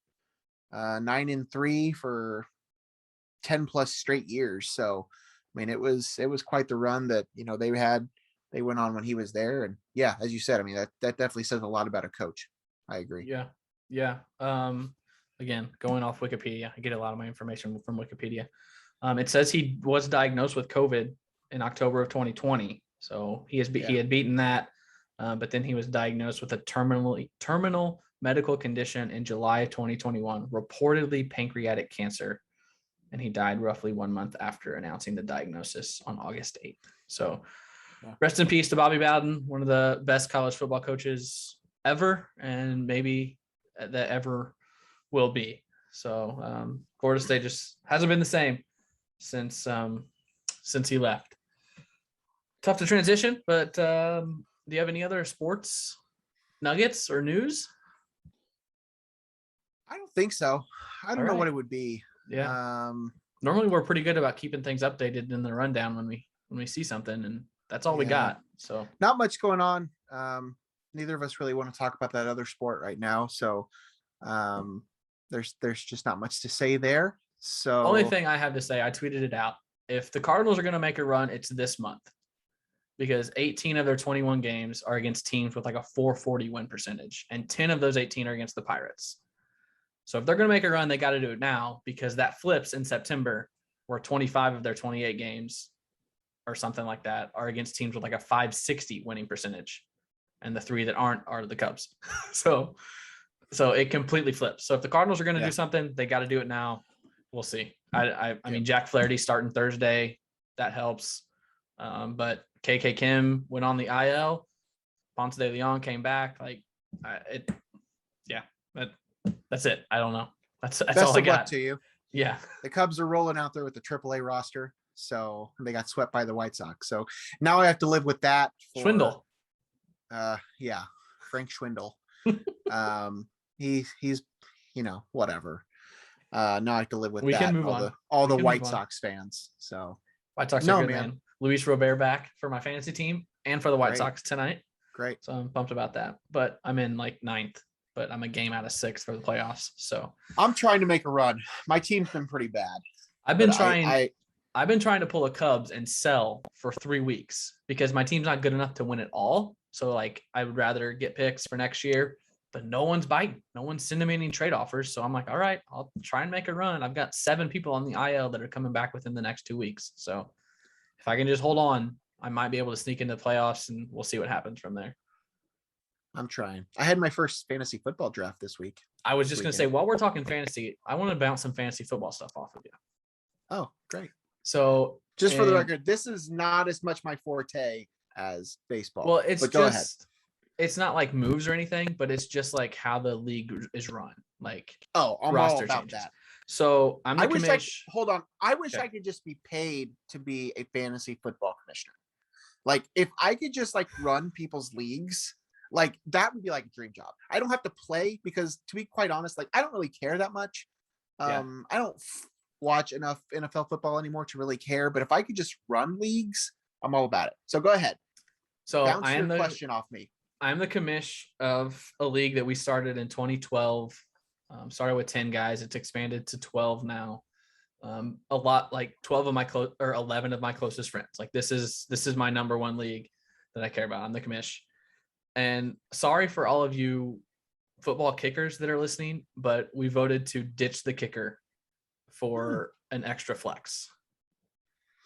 Speaker 3: 9-3 for 10 plus straight years. So, I mean, it was quite the run that they went on when he was there. And yeah, as you said, I mean, that definitely says a lot about a coach. I agree.
Speaker 2: Yeah. Again, going off Wikipedia, I get a lot of my information from Wikipedia. It says he was diagnosed with COVID in October of 2020. So he had beaten that, but then he was diagnosed with a terminal medical condition in July of 2021, reportedly pancreatic cancer. And he died roughly 1 month after announcing the diagnosis on August 8th. So rest in peace to Bobby Bowden, one of the best college football coaches ever, and maybe that ever will be. So Florida State just hasn't been the same since he left. Tough to transition, but do you have any other sports nuggets or news?
Speaker 3: I don't think so. I don't know what it would be.
Speaker 2: Yeah. Normally we're pretty good about keeping things updated in the rundown when we see something, and that's all we got. So
Speaker 3: not much going on. Neither of us really want to talk about that other sport right now. So there's just not much to say there. So
Speaker 2: only thing I have to say, I tweeted it out. If the Cardinals are going to make a run, it's this month, because 18 of their 21 games are against teams with like a 440 win percentage, and 10 of those 18 are against the Pirates. So if they're going to make a run, they got to do it now, because that flips in September, where 25 of their 28 games or something like that are against teams with like a 560 winning percentage. And the 3 that aren't are the Cubs. So it completely flips. So if the Cardinals are going to do something, they got to do it now. We'll see. I mean, Jack Flaherty starting Thursday, that helps. But KK Kim went on the IL. Ponce de Leon came back. Like that's it. I don't know. That's all I got.
Speaker 3: Luck to you.
Speaker 2: Yeah.
Speaker 3: The Cubs are rolling out there with the AAA roster. So they got swept by the White Sox. So now I have to live with that.
Speaker 2: Swindle.
Speaker 3: Frank Schwindel. He's whatever. Now I have to live with
Speaker 2: we
Speaker 3: that.
Speaker 2: Can move on.
Speaker 3: All the White Sox fans. So
Speaker 2: White Sox are good, man. Luis Robert back for my fantasy team and for the White Sox tonight.
Speaker 3: Great.
Speaker 2: So I'm pumped about that. But I'm in like 9th, but I'm a game out of 6th for the playoffs. So
Speaker 3: I'm trying to make a run. My team's been pretty bad.
Speaker 2: I've been trying to pull a Cubs and sell for 3 weeks because my team's not good enough to win it all. So like I would rather get picks for next year, but no one's biting. No one's sending me any trade offers. So I'm like, all right, I'll try and make a run. I've got 7 people on the IL that are coming back within the next 2 weeks. So if I can just hold on, I might be able to sneak into the playoffs, and we'll see what happens from there.
Speaker 3: I'm trying. I had my first fantasy football draft this week.
Speaker 2: I was just going to say, while we're talking fantasy, I want to bounce some fantasy football stuff off of you.
Speaker 3: Oh, great.
Speaker 2: So
Speaker 3: just for the record, this is not as much my forte as baseball.
Speaker 2: Well, it's
Speaker 3: but go ahead.
Speaker 2: It's not like moves or anything, but it's just like how the league is run. Like,
Speaker 3: I'm all about changes. That.
Speaker 2: So I'm the
Speaker 3: hold on. I wish I could just be paid to be a fantasy football commissioner. Like, if I could just like run people's leagues, like that would be like a dream job. I don't have to play because, to be quite honest, like I don't really care that much. I don't watch enough NFL football anymore to really care. But if I could just run leagues, I'm all about it. So go ahead.
Speaker 2: So
Speaker 3: bounce your question off me.
Speaker 2: I'm the commish of a league that we started in 2012. Started with 10 guys. It's expanded to 12 now. A lot, like 12 of my 11 of my closest friends. Like this is my number one league that I care about. I'm the commish. And sorry for all of you football kickers that are listening, but we voted to ditch the kicker for an extra flex.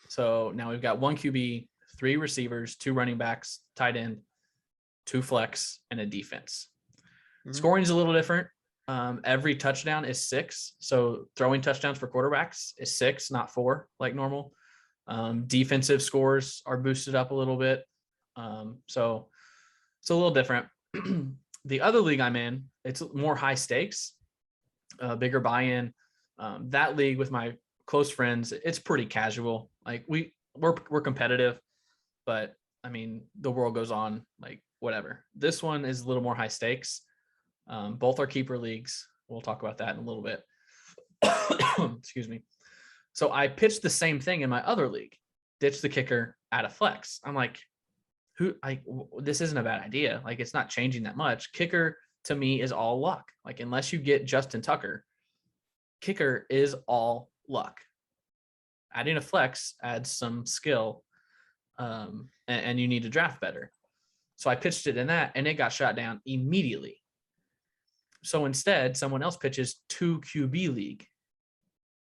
Speaker 2: So now we've got 1 QB, 3 receivers, 2 running backs, tight end, 2 flex, and a defense. Scoring is a little different. Every touchdown is 6. So throwing touchdowns for quarterbacks is 6, not 4 like normal. Defensive scores are boosted up a little bit. So it's a little different. The other league I'm in, it's more high stakes, bigger buy-in. That league with my close friends, it's pretty casual. Like we're competitive, but I mean, the world goes on, like whatever. This one is a little more high stakes. Both are keeper leagues. We'll talk about that in a little bit. Excuse me. So I pitched the same thing in my other league, ditch the kicker, add a flex. I'm like, this isn't a bad idea. Like, it's not changing that much. Kicker to me is all luck. Like, unless you get Justin Tucker, kicker is all luck. Adding a flex adds some skill, and you need to draft better. So I pitched it in that, and it got shot down immediately. So instead, someone else pitches 2 QB league,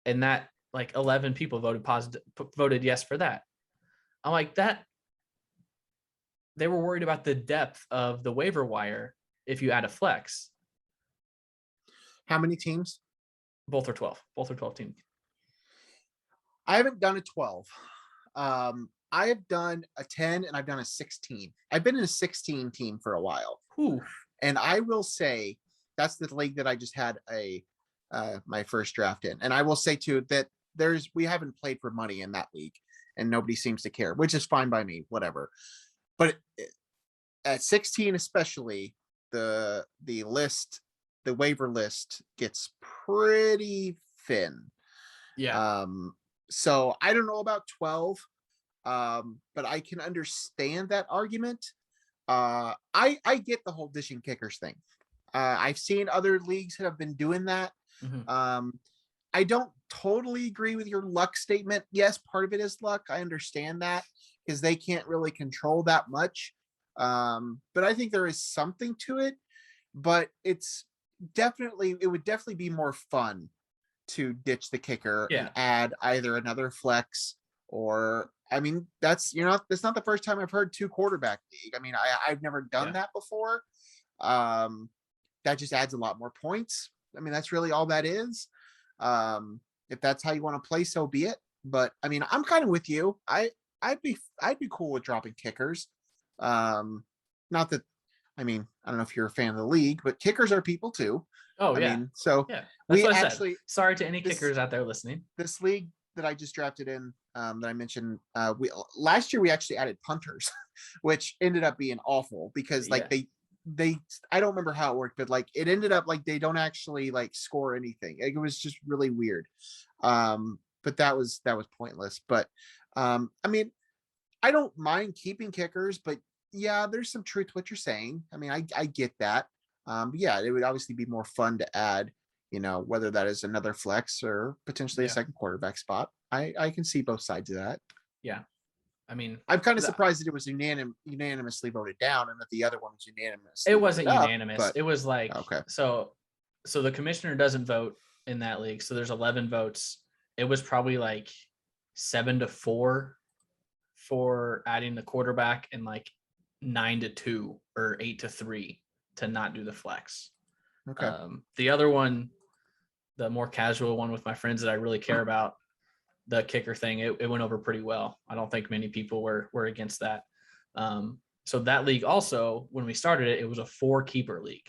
Speaker 2: and that like 11 people voted yes for that. I'm like, that. They were worried about the depth of the waiver wire if you add a flex.
Speaker 3: How many teams?
Speaker 2: Both are 12. Both are 12 teams.
Speaker 3: I haven't done a 12. I have done a 10 and I've done a 16. I've been in a 16 team for a while.
Speaker 2: Ooh.
Speaker 3: And I will say that's the league that I just had my first draft in. And I will say too that we haven't played for money in that league and nobody seems to care, which is fine by me, whatever. But at 16, especially, the waiver list gets pretty thin.
Speaker 2: Yeah.
Speaker 3: So I don't know about 12, but I can understand that argument. I get the whole dishing kickers thing. I've seen other leagues that have been doing that. Mm-hmm. I don't totally agree with your luck statement. Yes, part of it is luck. I understand that, because they can't really control that much. But I think there is something to it. But it would definitely be more fun to ditch the kicker and add either another flex or, I mean, that's not the first time I've heard 2 quarterback league. I mean, I've never done that before. That just adds a lot more points. I mean, that's really all that is. If that's how you want to play, so be it. But I mean, I'm kind of with you. I'd be cool with dropping kickers. Not that, I mean, I don't know if you're a fan of the league, but kickers are people too.
Speaker 2: Oh,
Speaker 3: I mean, so
Speaker 2: yeah, that's what I said. Sorry to any kickers out there listening.
Speaker 3: This league that I just drafted in, that I mentioned, last year we actually added punters, which ended up being awful because like they I don't remember how it worked, but like it ended up like they don't actually like score anything. Like, it was just really weird. But that was pointless. But I mean, I don't mind keeping kickers, but yeah, there's some truth to what you're saying. I mean, I get that. But yeah, it would obviously be more fun to add, whether that is another flex or potentially a second quarterback spot. I can see both sides of that.
Speaker 2: Yeah. I mean,
Speaker 3: I'm kind of surprised that it was unanimously voted down and that the other one was unanimous.
Speaker 2: It wasn't unanimous.
Speaker 3: But,
Speaker 2: it was like,
Speaker 3: okay.
Speaker 2: So the commissioner doesn't vote in that league. So there's 11 votes. It was probably like 7-4 for adding the quarterback and like 9-2 or 8-3 to not do the flex.
Speaker 3: Okay.
Speaker 2: The other one, the more casual one with my friends that I really care about, the kicker thing, it went over pretty well. I don't think many people were against that. So that league also, when we started it, it was a 4 keeper league,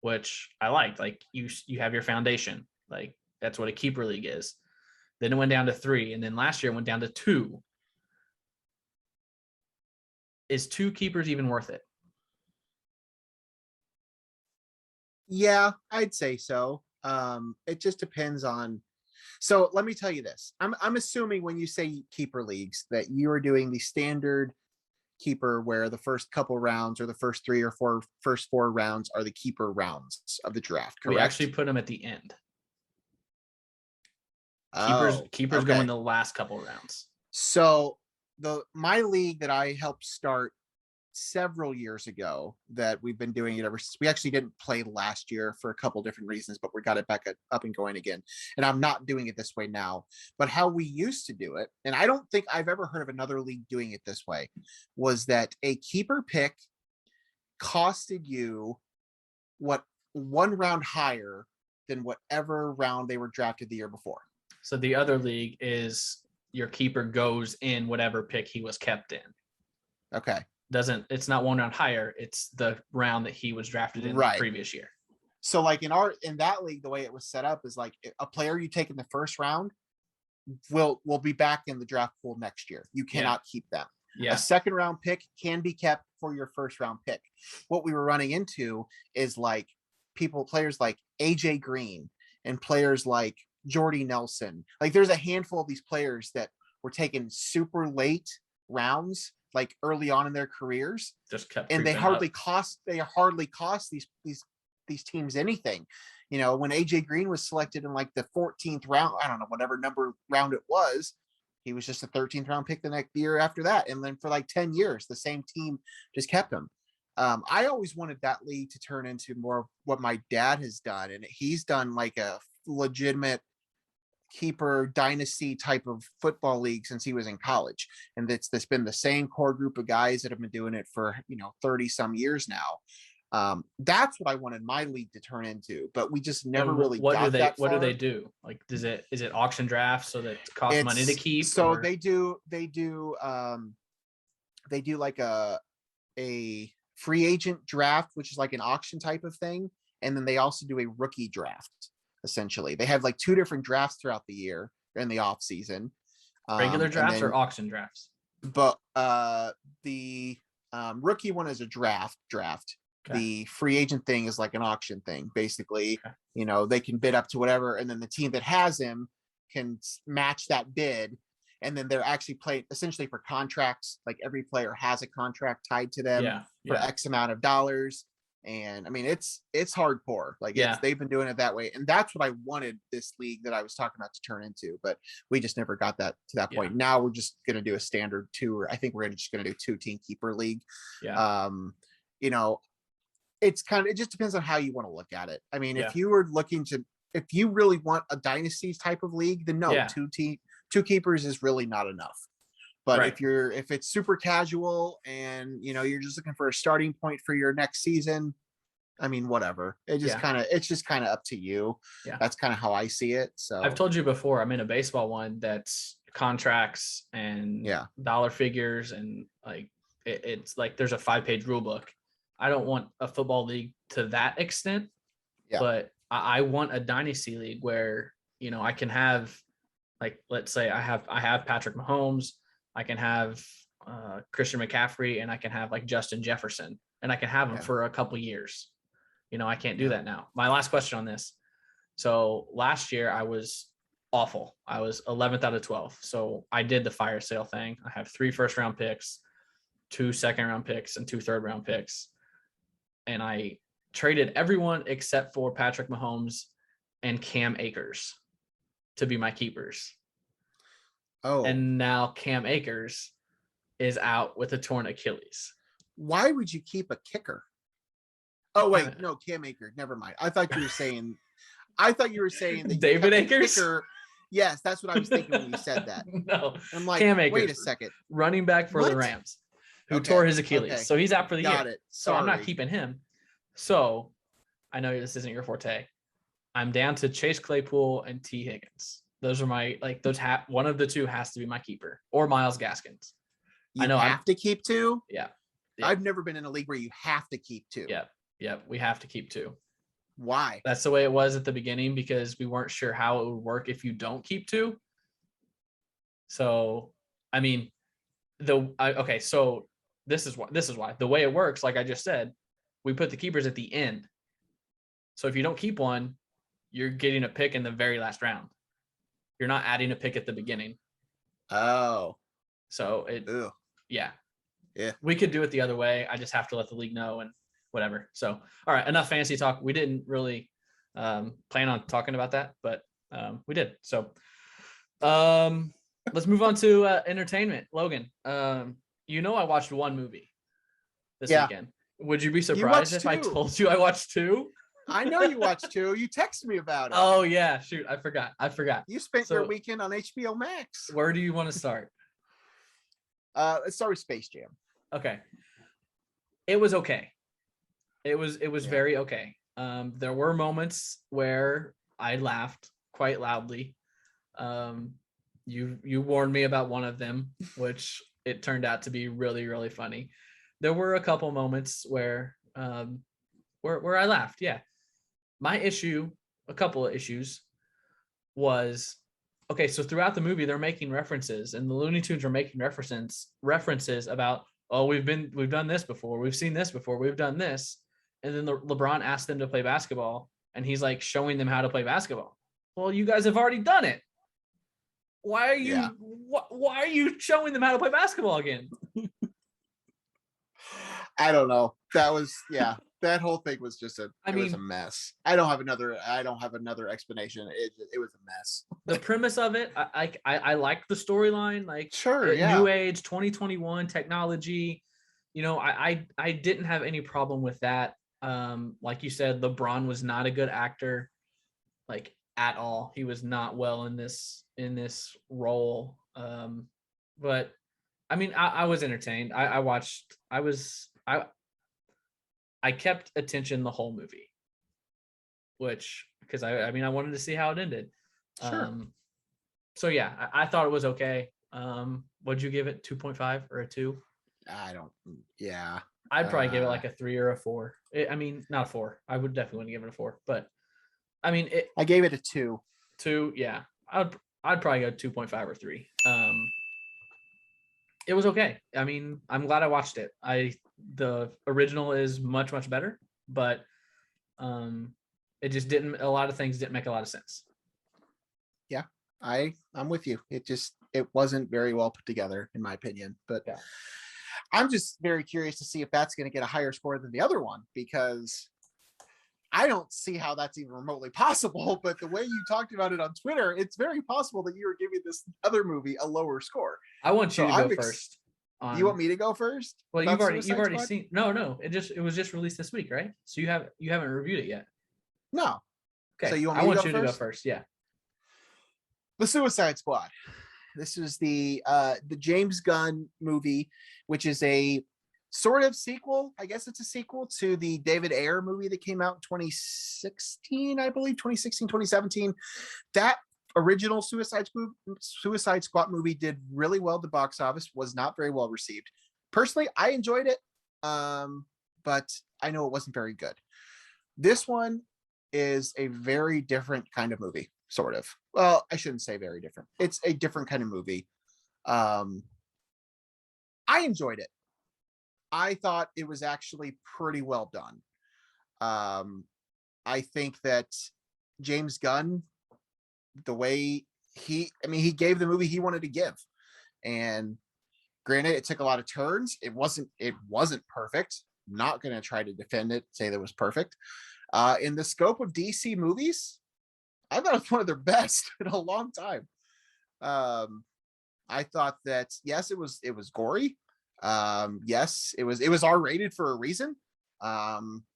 Speaker 2: which I liked. Like you have your foundation, like that's what a keeper league is. Then it went down to 3, and then last year it went down to 2. Is 2 keepers even worth it?
Speaker 3: Yeah, I'd say so. It just depends on. So let me tell you this. I'm assuming when you say keeper leagues that you are doing the standard keeper where the first couple rounds or the first 3 or 4 first 4 rounds are the keeper rounds of the draft, correct?
Speaker 2: We actually put them at the end.
Speaker 3: Oh,
Speaker 2: Keepers
Speaker 3: okay.
Speaker 2: go in the last couple rounds.
Speaker 3: So my league that I helped start several years ago, that we've been doing it ever since. We actually didn't play last year for a couple different reasons, but we got it back up and going again. And I'm not doing it this way now, but how we used to do it, and I don't think I've ever heard of another league doing it this way, was that a keeper pick costed you what 1 round higher than whatever round they were drafted the year before.
Speaker 2: So the other league is your keeper goes in whatever pick he was kept in.
Speaker 3: Okay.
Speaker 2: It's not 1 round higher, it's the round that he was drafted in the previous year.
Speaker 3: So like in that league, the way it was set up is like a player you take in the first round will be back in the draft pool next year. You cannot keep them.
Speaker 2: Yeah.
Speaker 3: A second round pick can be kept for your first round pick. What we were running into is like players like AJ Green and players like Jordy Nelson. Like there's a handful of these players that were taken super late rounds, like early on in their careers,
Speaker 2: just kept,
Speaker 3: and they hardly cost these teams anything. You know, when AJ Green was selected in like the 14th round, I don't know, whatever number round it was, he was just a 13th round pick the next year after that. And then for like 10 years, the same team just kept him. I always wanted that league to turn into more of what my dad has done. And he's done like a legitimate keeper dynasty type of football league since he was in college. And that's been the same core group of guys that have been doing it for, 30 some years now. That's what I wanted my league to turn into, but we just never really got that far.
Speaker 2: What do they do? Like, is it auction drafts so that it costs money to keep?
Speaker 3: So or? they do like a free agent draft, which is like an auction type of thing. And then they also do a rookie draft. Essentially, they have like 2 different drafts throughout the year in the off season.
Speaker 2: Regular drafts or auction drafts?
Speaker 3: But the rookie one is a draft. Okay. The free agent thing is like an auction thing. Basically, okay. They can bid up to whatever, and then the team that has him can match that bid. And then they're actually playing essentially for contracts. Like every player has a contract tied to them for X amount of dollars. And I mean, it's hardcore. Like they've been doing it that way. And that's what I wanted this league that I was talking about to turn into, but we just never got that to that point. Now we're just going to do a standard 2, or I think we're just going to do 2-team keeper league. Yeah. It's it just depends on how you want to look at it. I mean, if you were if you really want a dynasty type of league, then no, 2 keepers is really not enough. But if it's super casual and you're just looking for a starting point for your next season, I mean, whatever. It's just kind of up to you. Yeah. That's kind of how I see it. So
Speaker 2: I've told you before, I'm in a baseball one that's contracts and dollar figures, and like it's like there's a 5-page rule book. I don't want a football league to that extent, but I want a dynasty league where I can have, like, let's say I have Patrick Mahomes. I can have Christian McCaffrey, and I can have like Justin Jefferson, and I can have them for a couple years. I can't do that now. My last question on this. So last year I was awful. I was 11th out of 12. So I did the fire sale thing. I have 3 first-round picks, 2 second-round picks, and 2 third-round picks. And I traded everyone except for Patrick Mahomes and Cam Akers to be my keepers. Oh. And now Cam Akers is out with a torn Achilles.
Speaker 3: Why would you keep a kicker? Oh, wait, no, Cam Akers. Never mind. I thought you were saying that
Speaker 2: David Akers.
Speaker 3: Kicker. Yes, that's what I was thinking when you said that.
Speaker 2: No,
Speaker 3: I'm like,
Speaker 2: Cam Akers,
Speaker 3: wait a second.
Speaker 2: Running back for the Rams. who tore his Achilles.
Speaker 3: Okay.
Speaker 2: So he's out for the year.
Speaker 3: Got it.
Speaker 2: So I'm not
Speaker 3: Sorry.
Speaker 2: keeping him. So I know this isn't your forte. I'm down to Chase Claypool and T. Higgins. Those are my one of the two has to be my keeper, or Myles Gaskins.
Speaker 3: You have to keep two?
Speaker 2: Yeah.
Speaker 3: I've never been in a league where you have to keep two.
Speaker 2: Yeah. We have to keep two.
Speaker 3: Why?
Speaker 2: That's the way it was at the beginning because we weren't sure how it would work if you don't keep two. So, I mean, so this is why the way it works, like I just said, we put the keepers at the end. So if you don't keep one, you're getting a pick in the very last round. You're not adding a pick at the beginning.
Speaker 3: Oh.
Speaker 2: So
Speaker 3: Yeah.
Speaker 2: We could do it the other way. I just have to let the league know and whatever. So, all right, enough fantasy talk. We didn't really plan on talking about that, but we did. So let's move on to entertainment. Logan, I watched one movie this weekend. Would you be surprised if I told you I watched two?
Speaker 3: I know you watched two. You texted me about it.
Speaker 2: Oh, yeah. Shoot, I forgot.
Speaker 3: You spent your weekend on HBO Max.
Speaker 2: Where do you want to start?
Speaker 3: Let's start with Space Jam.
Speaker 2: Okay. It was okay. It was very okay. There were moments where I laughed quite loudly. You warned me about one of them, which it turned out to be really, really funny. There were a couple moments where I laughed. Yeah. A couple of issues was, okay, so throughout the movie, they're making references and the Looney Tunes are making references about, oh, we've done this before. We've seen this before. We've done this. And then LeBron asked them to play basketball and he's like showing them how to play basketball. Well, you guys have already done it. Why are you showing them how to play basketball again?
Speaker 3: I don't know. That whole thing was just it was a mess. I don't have another explanation. It was a mess.
Speaker 2: The premise of it, I like the storyline, like new age 2021 technology. I didn't have any problem with that. Like you said, LeBron was not a good actor, like at all. He was not well in this role. But I mean, I was entertained. I kept attention the whole movie, because I wanted to see how it ended.
Speaker 3: Sure.
Speaker 2: So yeah, I thought it was okay. What'd you give it? 2.5 or a 2? I'd probably give it like a 3 or a 4. Not a 4. I would definitely want to give it a 4, but I
Speaker 3: gave it a 2.
Speaker 2: 2, yeah. I'd probably go 2.5 or 3. It was okay. I'm glad I watched it. The original is much, much better, but it just a lot of things didn't make a lot of sense.
Speaker 3: Yeah, I'm with you. It wasn't very well put together in my opinion, but yeah. I'm just very curious to see if that's going to get a higher score than the other one, because I don't see how that's even remotely possible, but the way you talked about it on Twitter, it's very possible that you were giving this other movie a lower score.
Speaker 2: I want you to go first.
Speaker 3: You want me to go first?
Speaker 2: Well, you've already seen. No. It was just released this week, right? So you haven't reviewed it yet.
Speaker 3: No.
Speaker 2: Okay.
Speaker 3: So
Speaker 2: I want you to go first. Yeah.
Speaker 3: The Suicide Squad. This is the James Gunn movie, which is a sort of sequel. I guess it's a sequel to the David Ayer movie that came out in 2016, I believe, 2016, 2017. That original Suicide Squad movie did really well at the box office, was not very well received. Personally, I enjoyed it, but I know it wasn't very good. This one is a very different kind of movie, sort of. Well, I shouldn't say very different. It's a different kind of movie. I enjoyed it. I thought it was actually pretty well done. I think that James Gunn, the way he gave the movie he wanted to give, and granted, it took a lot of turns. It wasn't perfect. Not going to try to defend it, say that it was perfect. In the scope of DC movies, I thought it was one of their best in a long time. I thought that yes, it was gory. Yes, it was R-rated for a reason.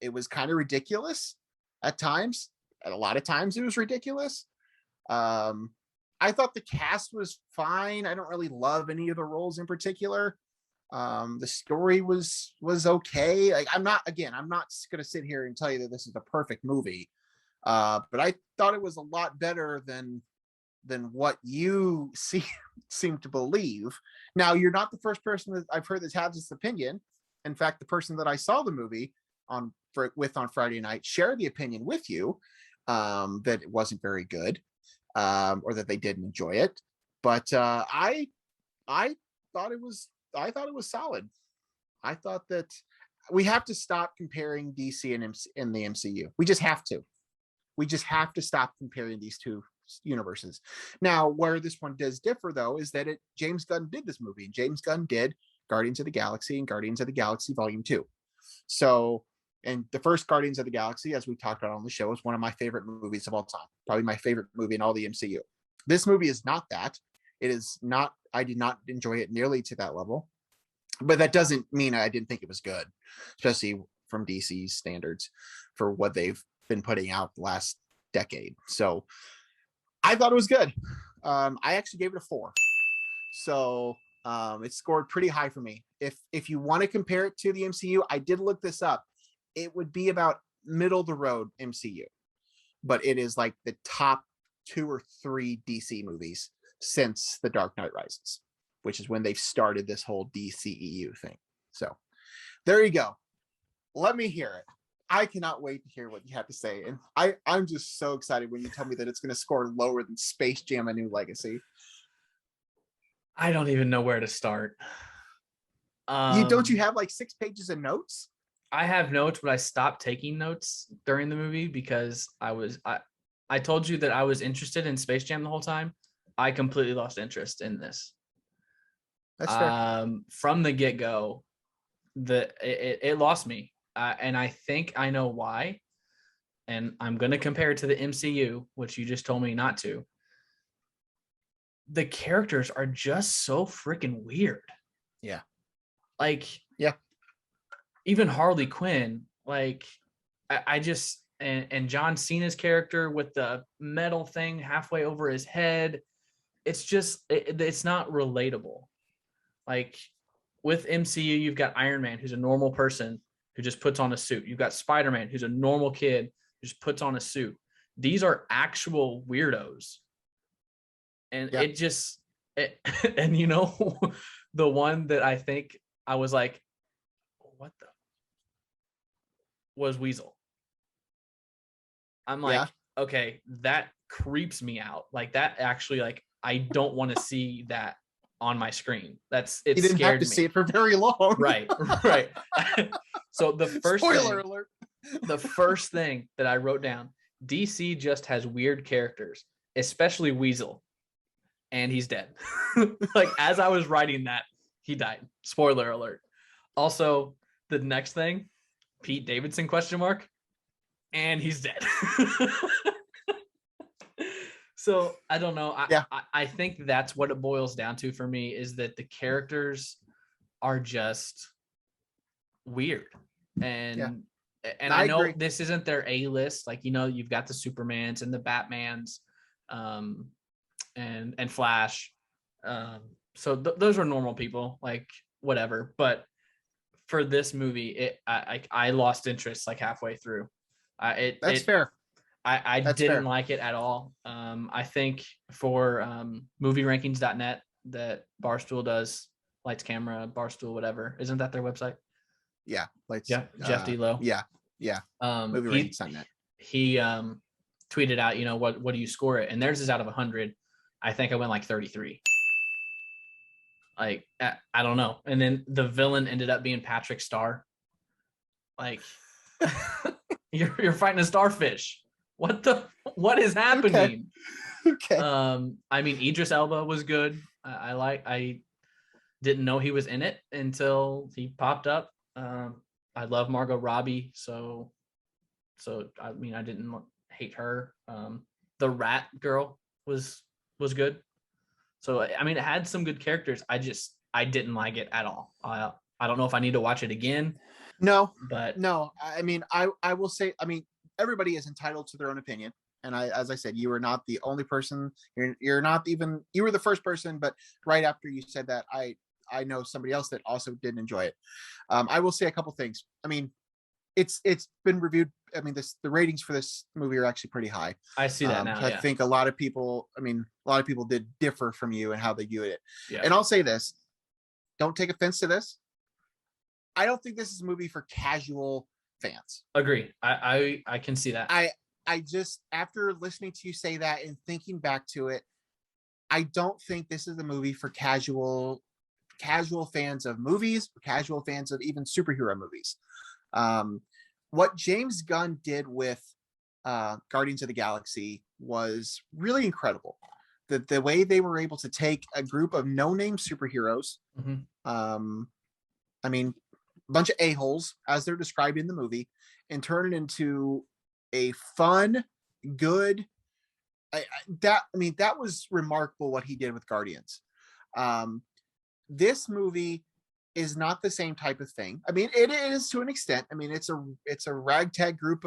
Speaker 3: It was kind of ridiculous at times. At a lot of times, it was ridiculous. I thought the cast was fine. I don't really love any of the roles in particular. The story was okay. Like I'm not gonna sit here and tell you that this is a perfect movie. But I thought it was a lot better than what you seem to believe. Now, you're not the first person that I've heard that has this opinion. In fact, the person that I saw the movie on Friday night shared the opinion with you, that it wasn't very good, or that they didn't enjoy it. But I thought it was solid. I thought that we have to stop comparing DC and the MCU. We just have to. We just have to stop comparing these two universes. Now, where this one does differ, though, is that James Gunn did this movie, and James Gunn did Guardians of the Galaxy and Guardians of the Galaxy Volume 2. So, and the first Guardians of the Galaxy, as we talked about on the show, is one of my favorite movies of all time. Probably my favorite movie in all the MCU. This movie is not that. It is not. I did not enjoy it nearly to that level. But that doesn't mean I didn't think it was good, especially from DC's standards for what they've been putting out the last decade. So I thought it was good. I actually gave it a 4. So it scored pretty high for me. If you want to compare it to the MCU, I did look this up. It would be about middle of the road MCU, but it is like the top 2 or 3 DC movies since The Dark Knight Rises, which is when they've started this whole DCEU thing. So there you go. Let me hear it. I cannot wait to hear what you have to say. And I'm just so excited when you tell me that it's going to score lower than Space Jam: A New Legacy.
Speaker 2: I don't even know where to start.
Speaker 3: Don't you have like 6 pages of notes?
Speaker 2: I have notes, but I stopped taking notes during the movie because I told you that I was interested in Space Jam the whole time. I completely lost interest in this.
Speaker 3: That's fair.
Speaker 2: From the get-go, it lost me. And I think I know why. And I'm going to compare it to the MCU, which you just told me not to. The characters are just so freaking weird.
Speaker 3: Yeah.
Speaker 2: Like,
Speaker 3: yeah.
Speaker 2: Even Harley Quinn, like, I just, and John Cena's character with the metal thing halfway over his head, it's just, it's not relatable. Like, with MCU, you've got Iron Man, who's a normal person who just puts on a suit. You've got Spider-Man, who's a normal kid who just puts on a suit. These are actual weirdos. And it just, and you know, the one that I think I was like, what the, was Weasel. I'm like, okay, that creeps me out. Like, that actually, like, I don't want to see that on my screen. You didn't
Speaker 3: have to see it for very long.
Speaker 2: Right. So the first thing that I wrote down, DC just has weird characters, especially Weasel, and he's dead. Like, as I was writing that, he died. Spoiler alert. Also, the next thing, Pete Davidson ? And he's dead. So I don't know. I think that's what it boils down to for me, is that the characters are just weird. And I know agree. This isn't their A-list. Like, you know, you've got the Supermans and the Batmans, and Flash. So those are normal people, like, whatever. But for this movie, I lost interest like halfway through.
Speaker 3: That's fair.
Speaker 2: I didn't like it at all. I think for movierankings.net that Barstool does, Lights Camera, Barstool, whatever. Isn't that their website?
Speaker 3: Yeah.
Speaker 2: Jeff D-Low.
Speaker 3: Yeah. Movierankings.net.
Speaker 2: He tweeted out, you know, what do you score it? And theirs is out of 100. I think I went like 33. Like, I don't know. And then the villain ended up being Patrick Star. Like, you're fighting a starfish. What is happening?
Speaker 3: Okay.
Speaker 2: I mean, Idris Elba was good. I didn't know he was in it until he popped up. I love Margot Robbie, so I mean, I didn't hate her. The rat girl was good. So I mean, it had some good characters. I didn't like it at all. I don't know if I need to watch it again.
Speaker 3: No,
Speaker 2: but
Speaker 3: no. I mean, I will say, I mean, everybody is entitled to their own opinion. And as I said, you were not the only person. You're not even, you were the first person, but right after you said that, I I know somebody else that also didn't enjoy it. I will say a couple things. I mean, it's been reviewed. I mean, the ratings for this movie are actually pretty high.
Speaker 2: I see that now.
Speaker 3: So I think a lot of people did differ from you and how they viewed it.
Speaker 2: Yeah.
Speaker 3: And I'll say this, don't take offense to this. I don't think this is a movie for casual fans.
Speaker 2: Agree. I can see that.
Speaker 3: I just, after listening to you say that and thinking back to it, I don't think this is a movie for casual fans of movies, or casual fans of even superhero movies. What James Gunn did with Guardians of the Galaxy was really incredible. The way they were able to take a group of no-name superheroes, I mean, a bunch of a-holes, as they're described in the movie, and turn it into a fun, good. That was remarkable what he did with Guardians. This movie is not the same type of thing. I mean, it is to an extent. I mean, it's a ragtag group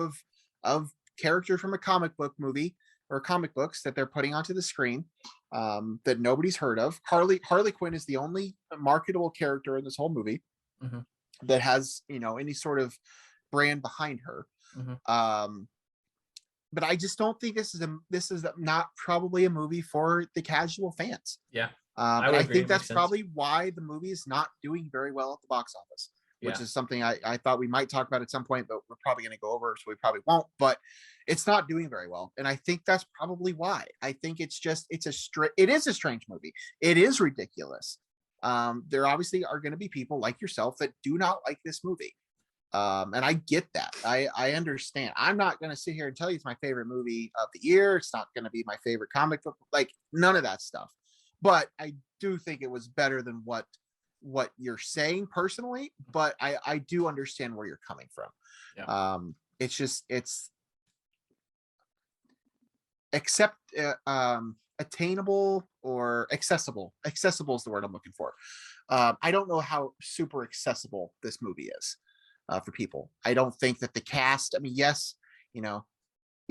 Speaker 3: of characters from a comic book movie or comic books that they're putting onto the screen that nobody's heard of. Harley Quinn is the only marketable character in this whole movie that has, any sort of brand behind her. But I just don't think this is not probably a movie for the casual fans.
Speaker 2: Yeah.
Speaker 3: I think that's probably why the movie is not doing very well at the box office, which is something I thought we might talk about at some point, but we're probably going to go over, so we probably won't. But it's not doing very well, and I think that's probably why. I think it is a strange movie. It is ridiculous. There obviously are going to be people like yourself that do not like this movie, and I get that. I understand. I'm not going to sit here and tell you it's my favorite movie of the year. It's not going to be my favorite comic book, like none of that stuff. But I do think it was better than what you're saying personally, but I do understand where you're coming from. Yeah. It's attainable or accessible. Accessible is the word I'm looking for. I don't know how super accessible this movie is for people. I don't think that the cast, I mean, yes,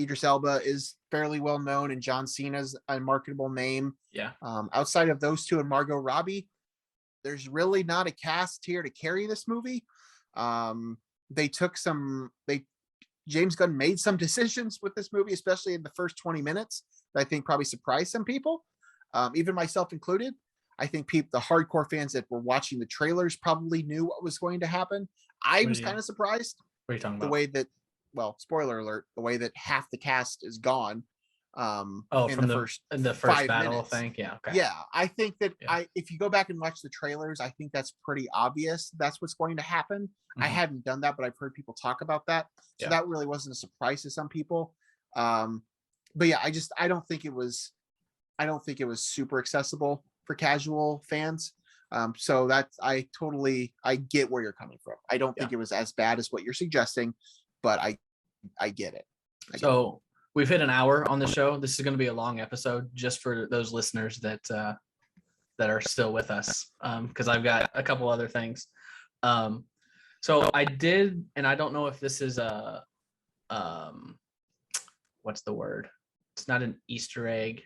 Speaker 3: Idris Elba is fairly well known, and John Cena's a marketable name.
Speaker 2: Yeah.
Speaker 3: Outside of those two and Margot Robbie, there's really not a cast here to carry this movie. James Gunn made some decisions with this movie, especially in the first 20 minutes, that I think probably surprised some people, even myself included. I think the hardcore fans that were watching the trailers probably knew what was going to happen. I was kind of surprised.
Speaker 2: What are you talking about?
Speaker 3: The way that, well, spoiler alert, the way that half the cast is gone.
Speaker 2: In the first battle
Speaker 3: minutes.
Speaker 2: thing. Yeah. Okay.
Speaker 3: Yeah. I think that if you go back and watch the trailers, I think that's pretty obvious. That's what's going to happen. I hadn't done that, but I've heard people talk about that. So that really wasn't a surprise to some people. But yeah, I don't think it was super accessible for casual fans. So I get where you're coming from. I don't think it was as bad as what you're suggesting, but I get it.
Speaker 2: We've hit an hour on the show. This is going to be a long episode just for those listeners that are still with us, because I've got a couple other things. So I did, and I don't know if this is what's the word? It's not an Easter egg.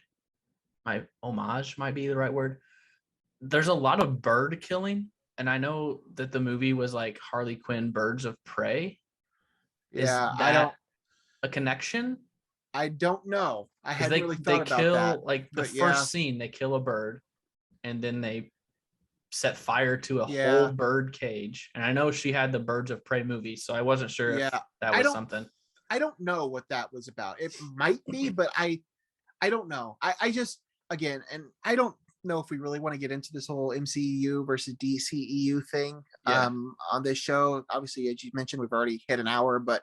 Speaker 2: My homage might be the right word. There's a lot of bird killing, and I know that the movie was like Harley Quinn Birds of Prey. Is that a connection?
Speaker 3: I don't know. I hadn't really thought about
Speaker 2: kill,
Speaker 3: that.
Speaker 2: Like the first scene, they kill a bird, and then they set fire to a whole bird cage. And I know she had the Birds of Prey movie, so I wasn't sure if that was something.
Speaker 3: I don't know what that was about. It might be, but I don't know. I just, again, and I don't know if we really want to get into this whole MCEU versus DCEU thing on this show. Obviously, as you mentioned, we've already hit an hour, but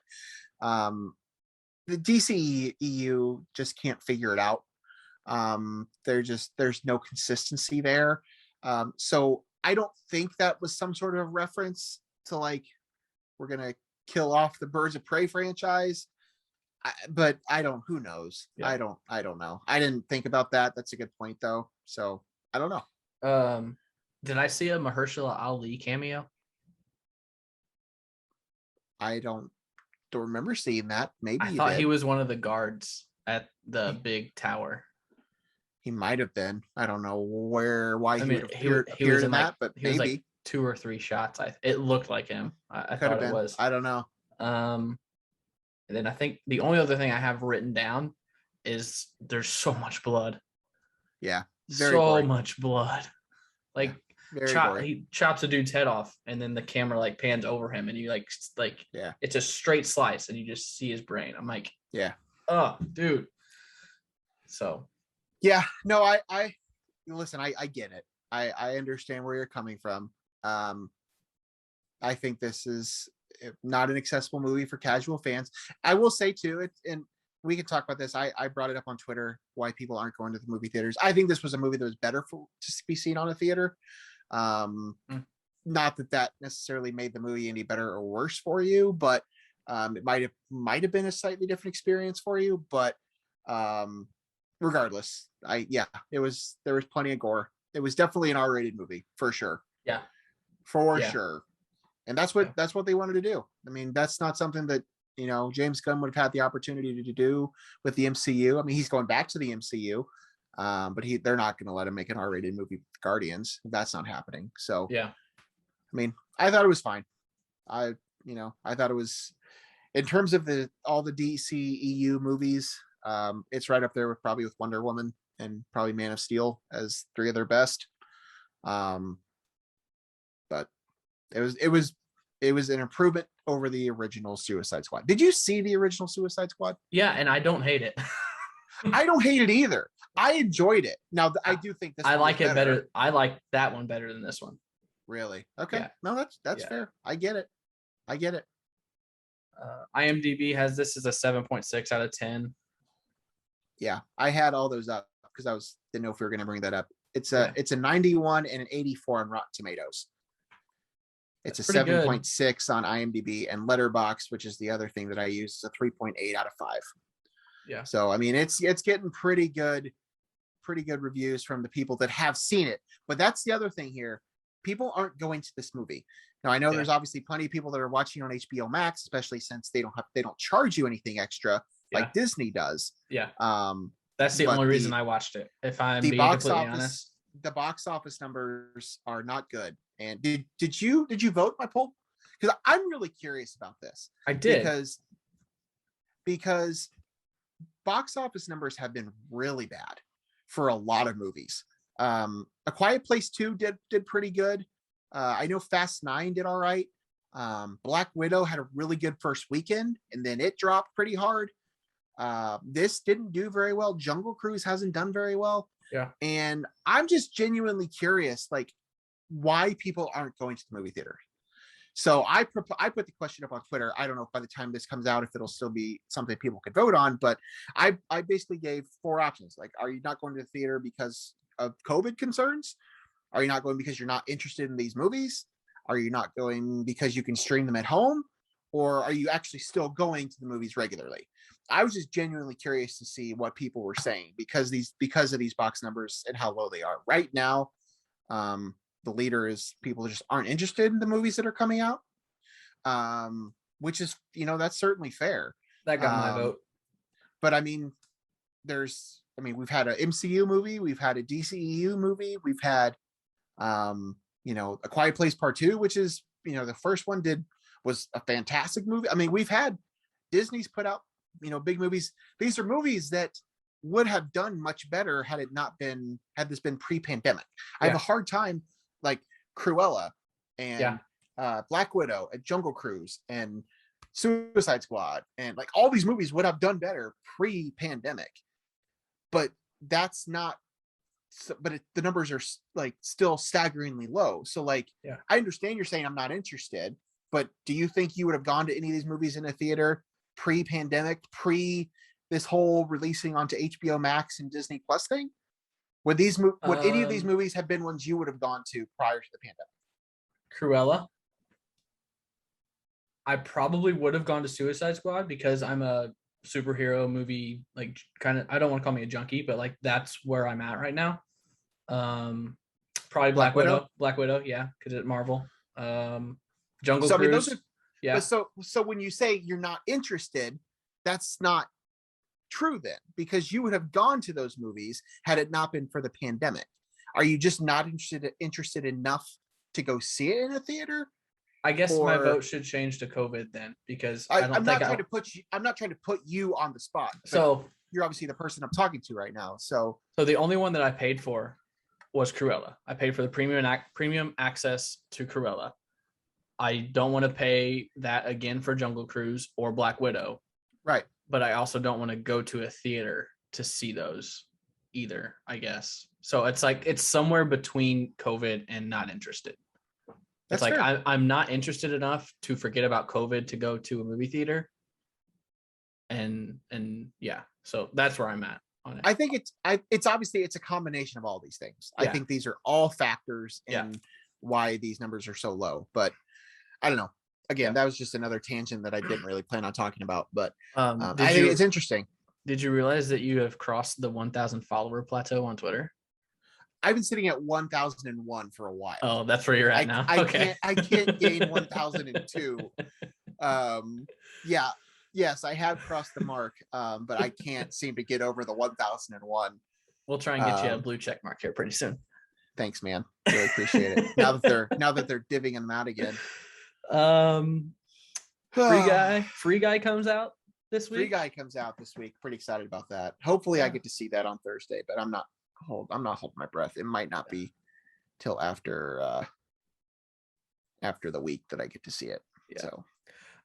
Speaker 3: the DCEU just can't figure it out. There's no consistency there. So I don't think that was some sort of reference to like, we're going to kill off the Birds of Prey franchise. But who knows? Yeah. I don't know. I didn't think about that. That's a good point though. So I don't know.
Speaker 2: Did I see a Mahershala Ali cameo?
Speaker 3: I don't remember seeing that. Maybe
Speaker 2: I thought he was one of the guards at the big tower.
Speaker 3: He might have been. I don't know why he would have
Speaker 2: he was
Speaker 3: appeared
Speaker 2: in
Speaker 3: in that, but
Speaker 2: he was
Speaker 3: maybe
Speaker 2: like 2 or 3 shots. It looked like him. I
Speaker 3: could have
Speaker 2: thought it
Speaker 3: been.
Speaker 2: was.
Speaker 3: I don't know.
Speaker 2: And then I think the only other thing I have written down is there's so much blood.
Speaker 3: Yeah,
Speaker 2: so gory. Much blood. Like he chops a dude's head off, and then the camera like pans over him, and you like it's a straight slice, and you just see his brain. I'm like, oh, dude. So
Speaker 3: yeah, no, I listen. I get it. I understand where you're coming from. I think this is not an accessible movie for casual fans. I will say too, and we can talk about this. I brought it up on Twitter why people aren't going to the movie theaters. I think this was a movie that was better to be seen on a theater. Not that necessarily made the movie any better or worse for you, but it might have been a slightly different experience for you. But regardless, there was plenty of gore. It was definitely an R-rated movie for sure.
Speaker 2: Yeah,
Speaker 3: for sure. And that's what they wanted to do. I mean, that's not something that James Gunn would have had the opportunity to do with the MCU. I mean, he's going back to the MCU, but they're not going to let him make an R-rated movie with Guardians. That's not happening. So
Speaker 2: yeah,
Speaker 3: I mean, I thought it was fine. I thought it was, in terms of all the DCEU movies, it's right up there with Wonder Woman and probably Man of Steel as 3 of their best. But it was an improvement over the original Suicide Squad. Did you see the original Suicide Squad?
Speaker 2: Yeah, and I don't hate it.
Speaker 3: I don't hate it either. I enjoyed it. Now, I do think this.
Speaker 2: I like it better. I like that one better than this one.
Speaker 3: Really? Okay.
Speaker 2: Yeah.
Speaker 3: No, that's fair. I get it.
Speaker 2: IMDb has this as a 7.6 out of 10.
Speaker 3: Yeah, I had all those up because didn't know if we were going to bring that up. It's a 91 and an 84 on Rotten Tomatoes. It's a 7.6 on IMDb, and Letterboxd, which is the other thing that I use, is a 3.8 out of 5.
Speaker 2: Yeah.
Speaker 3: So I mean, it's getting pretty good reviews from the people that have seen it. But that's the other thing here. People aren't going to this movie. Now I know there's obviously plenty of people that are watching on HBO Max, especially since they don't charge you anything extra like Disney does.
Speaker 2: Yeah. That's the only reason I watched it. If I'm being completely honest.
Speaker 3: The box office numbers are not good. And did you vote my poll? Because I'm really curious about this.
Speaker 2: I did,
Speaker 3: because box office numbers have been really bad for a lot of movies. A Quiet Place 2 did pretty good. I know Fast 9 did all right. Black Widow had a really good first weekend, and then it dropped pretty hard. This didn't do very well. Jungle Cruise hasn't done very well.
Speaker 2: Yeah.
Speaker 3: And I'm just genuinely curious, like, why people aren't going to the movie theater. So I put the question up on Twitter. I don't know if by the time this comes out, if it'll still be something people could vote on, but I basically gave 4 options. Like, are you not going to the theater because of COVID concerns? Are you not going because you're not interested in these movies? Are you not going because you can stream them at home? Or are you actually still going to the movies regularly? I was just genuinely curious to see what people were saying because of these box numbers and how low they are right now. The leader is people just aren't interested in the movies that are coming out, which is, that's certainly fair.
Speaker 2: That got my vote.
Speaker 3: But I mean, we've had an MCU movie, we've had a DCEU movie, we've had, A Quiet Place Part 2, which is, the first one was a fantastic movie. I mean, we've had Disney's put out, big movies. These are movies that would have done much better had this been pre-pandemic. I have a hard time, like Cruella and Black Widow and Jungle Cruise and Suicide Squad, and like all these movies would have done better pre-pandemic, but that's not. But the numbers are like still staggeringly low. So like, I understand you're saying I'm not interested, but do you think you would have gone to any of these movies in a theater pre-pandemic, this whole releasing onto HBO Max and Disney Plus thing? Would any of these movies have been ones you would have gone to prior to the pandemic?
Speaker 2: Cruella. I probably would have gone to Suicide Squad because I'm a superhero movie, like, kind of, I don't want to call me a junkie, but like that's where I'm at right now. Probably Black Widow. Black Widow, yeah, because it's Marvel. Jungle Cruise. I mean, those are,
Speaker 3: but so when you say you're not interested, that's not true then, because you would have gone to those movies had it not been for the pandemic. Are you just not interested enough to go see it in a theater?
Speaker 2: I guess my vote should change to COVID then, because
Speaker 3: I'm not trying to put you on the spot.
Speaker 2: So
Speaker 3: you're obviously the person I'm talking to right now. So
Speaker 2: the only one that I paid for was Cruella. I paid for the premium access to Cruella. I don't want to pay that again for Jungle Cruise or Black Widow.
Speaker 3: Right. But
Speaker 2: I also don't want to go to a theater to see those either, I guess. So it's like, it's somewhere between COVID and not interested. It's like, I'm not interested enough to forget about COVID to go to a movie theater. And yeah, so that's where I'm at on it.
Speaker 3: I think it's obviously it's a combination of all these things. Yeah. I think these are all factors in why these numbers are so low, but I don't know. Again, that was just another tangent that I didn't really plan on talking about, but I think it's interesting.
Speaker 2: Did you realize that you have crossed the 1,000 follower plateau on Twitter?
Speaker 3: I've been sitting at 1,001 for a while.
Speaker 2: Oh, that's where you're at now.
Speaker 3: I can't gain 1,002. Yes, I have crossed the mark, but I can't seem to get over the 1,001.
Speaker 2: We'll try and get you a blue check mark here pretty soon.
Speaker 3: Thanks, man. Really appreciate it. Now that they're divvying them out again.
Speaker 2: Free Guy comes out this week.
Speaker 3: Free Guy comes out this week. Pretty excited about that. Hopefully I get to see that on Thursday, but I'm not holding my breath. It might not be till after the week that I get to see it. Yeah.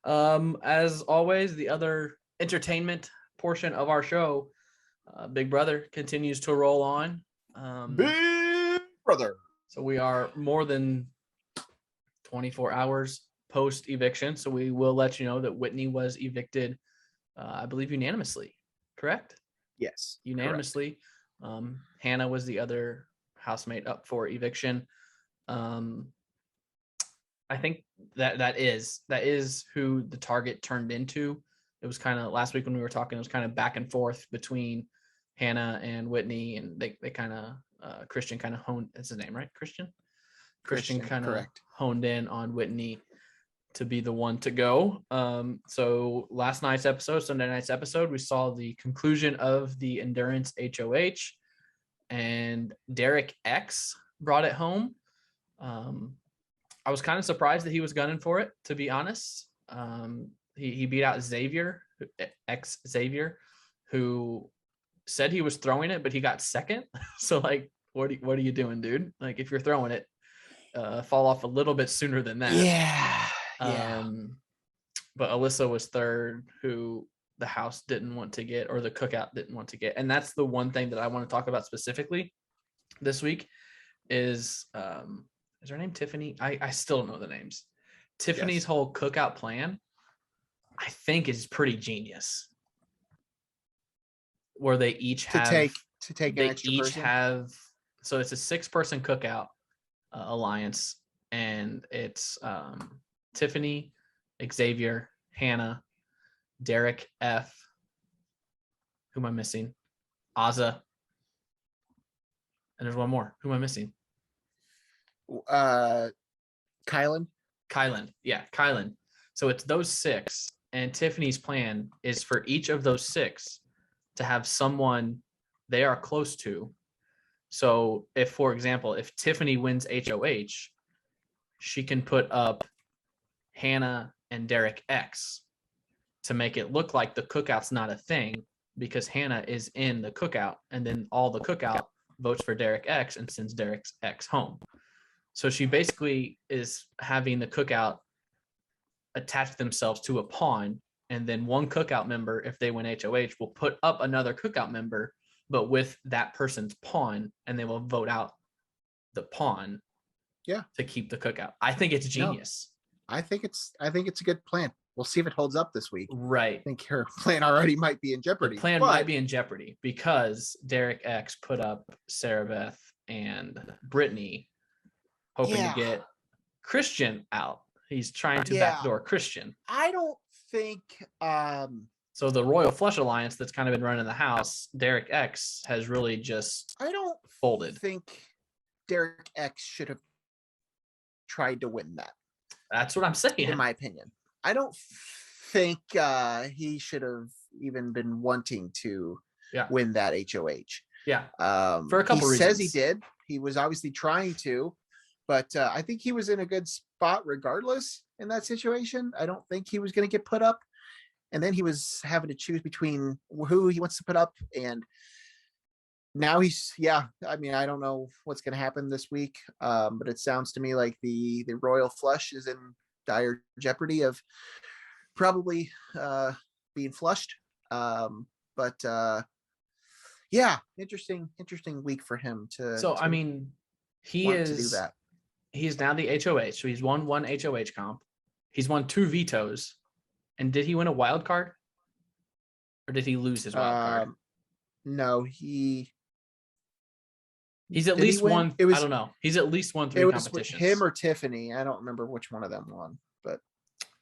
Speaker 3: So
Speaker 2: as always, the other entertainment portion of our show, Big Brother continues to roll on.
Speaker 3: Big Brother.
Speaker 2: So we are more than 24 hours post eviction. So we will let you know that Whitney was evicted, I believe unanimously, correct?
Speaker 3: Yes.
Speaker 2: Unanimously. Correct. Hannah was the other housemate up for eviction. I think that is who the target turned into. It was kind of last week when we were talking, it was kind of back and forth between Hannah and Whitney, and they kind of Christian kind of honed, that's his name, right? Christian kind of honed in on Whitney to be the one to go. So last night's episode, Sunday night's episode, we saw the conclusion of the Endurance HOH, and Derek X brought it home. I was kind of surprised that he was gunning for it, to be honest. He beat out Xavier, who said he was throwing it, but he got second. So like, what are you doing, dude? Like, if you're throwing it, fall off a little bit sooner than that.
Speaker 3: Yeah.
Speaker 2: But Alyssa was third, who the house didn't want to get, or the cookout didn't want to get. And that's the one thing that I want to talk about specifically this week is her name Tiffany? I still don't know the names. Tiffany's whole cookout plan, I think, is pretty genius. Where they each have
Speaker 3: to take an extra person.
Speaker 2: So it's a 6-person cookout alliance, and it's Tiffany, Xavier, Hannah, Derek F. Who am I missing? Azza. And there's one more. Who am I missing?
Speaker 3: Kylan.
Speaker 2: Yeah, Kylan. So it's those 6, and Tiffany's plan is for each of those 6 to have someone they are close to. So if, for example, if Tiffany wins HOH, she can put up Hannah and Derek X to make it look like the cookout's not a thing, because Hannah is in the cookout, and then all the cookout votes for Derek X and sends Derek X home. So she basically is having the cookout attach themselves to a pawn, and then one cookout member, if they win HOH, will put up another cookout member, but with that person's pawn, and they will vote out the pawn to keep the cookout. I think it's genius.
Speaker 3: No, I think it's a good plan. We'll see if it holds up this week.
Speaker 2: Right.
Speaker 3: I think her plan already might be in jeopardy.
Speaker 2: The plan might be in jeopardy because Derek X put up Sarah Beth and Brittany, hoping to get Christian out. He's trying to backdoor Christian.
Speaker 3: I don't think
Speaker 2: so the Royal Flush Alliance that's kind of been running the house, Derek X has really just folded.
Speaker 3: I think Derek X should have tried to win that.
Speaker 2: That's what I'm saying.
Speaker 3: In my opinion. I don't think he should have even been wanting to
Speaker 2: Yeah.
Speaker 3: win that HOH.
Speaker 2: Yeah. For a couple
Speaker 3: he
Speaker 2: reasons.
Speaker 3: Says he did. He was obviously trying to, but I think he was in a good spot regardless in that situation. I don't think he was going to get put up. And then he was having to choose between who he wants to put up. And now I mean, I don't know what's going to happen this week. But it sounds to me like the royal flush is in dire jeopardy of probably being flushed. Yeah, interesting week for him to.
Speaker 2: So I mean, he
Speaker 3: to do that.
Speaker 2: He's now the HOH. So he's won one HOH comp. He's won 2 vetoes. And did he win a wild card? Or did he lose his wild card?
Speaker 3: No,
Speaker 2: he's at least won. I don't know. He's at least won 3 competitions.
Speaker 3: Him or Tiffany. I don't remember which one of them won, but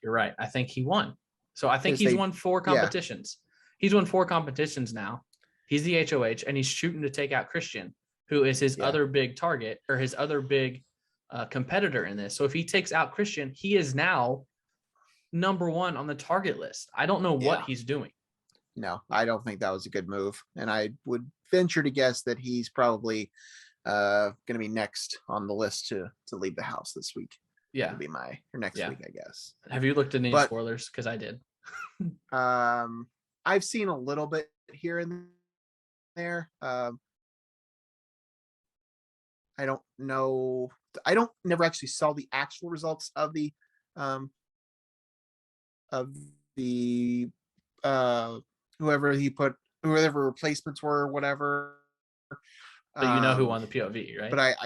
Speaker 2: you're right. I think he won. So I think he's won 4 competitions. Yeah. He's won 4 competitions now. He's the HOH, and he's shooting to take out Christian, who is his other big target or his other big competitor in this. So if he takes out Christian, he is now number 1 on the target list. I don't know what he's doing.
Speaker 3: No, I don't think that was a good move. And I would venture to guess that he's probably going to be next on the list to leave the house this week.
Speaker 2: Yeah.
Speaker 3: It'll be next week, I guess.
Speaker 2: Have you looked at any spoilers? Because I did.
Speaker 3: I've seen a little bit here and there. I don't know. Never actually saw the actual results of the whoever replacements were or whatever.
Speaker 2: But you know who won the POV, right?
Speaker 3: But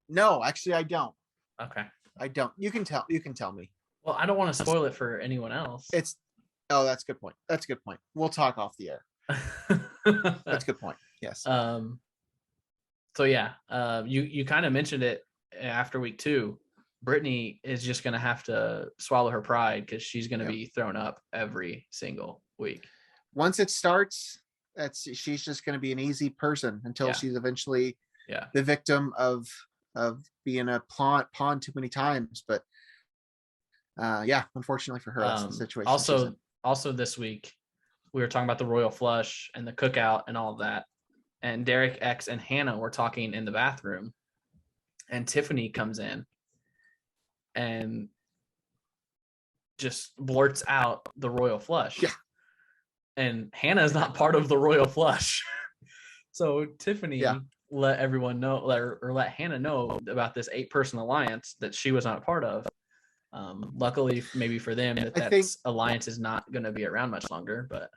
Speaker 3: no, actually I don't.
Speaker 2: Okay.
Speaker 3: I don't. You can tell me.
Speaker 2: Well, I don't want to spoil it for anyone else.
Speaker 3: That's a good point. We'll talk off the air. That's a good point. Yes.
Speaker 2: So yeah, you kind of mentioned it after week 2. Brittany is just going to have to swallow her pride because she's going to be thrown up every single week.
Speaker 3: Once it starts, she's just going to be an easy person until she's eventually the victim of being a pawn too many times. But unfortunately for her, that's the situation.
Speaker 2: Also this week, we were talking about the royal flush and the cookout and all of that. And Derek X and Hannah were talking in the bathroom, and Tiffany comes in and just blurts out the royal flush.
Speaker 3: Yeah.
Speaker 2: And Hannah is not part of the royal flush. So Tiffany let everyone know, let Hannah know about this 8-person alliance that she was not a part of. Luckily, maybe for them, that alliance is not going to be around much longer. But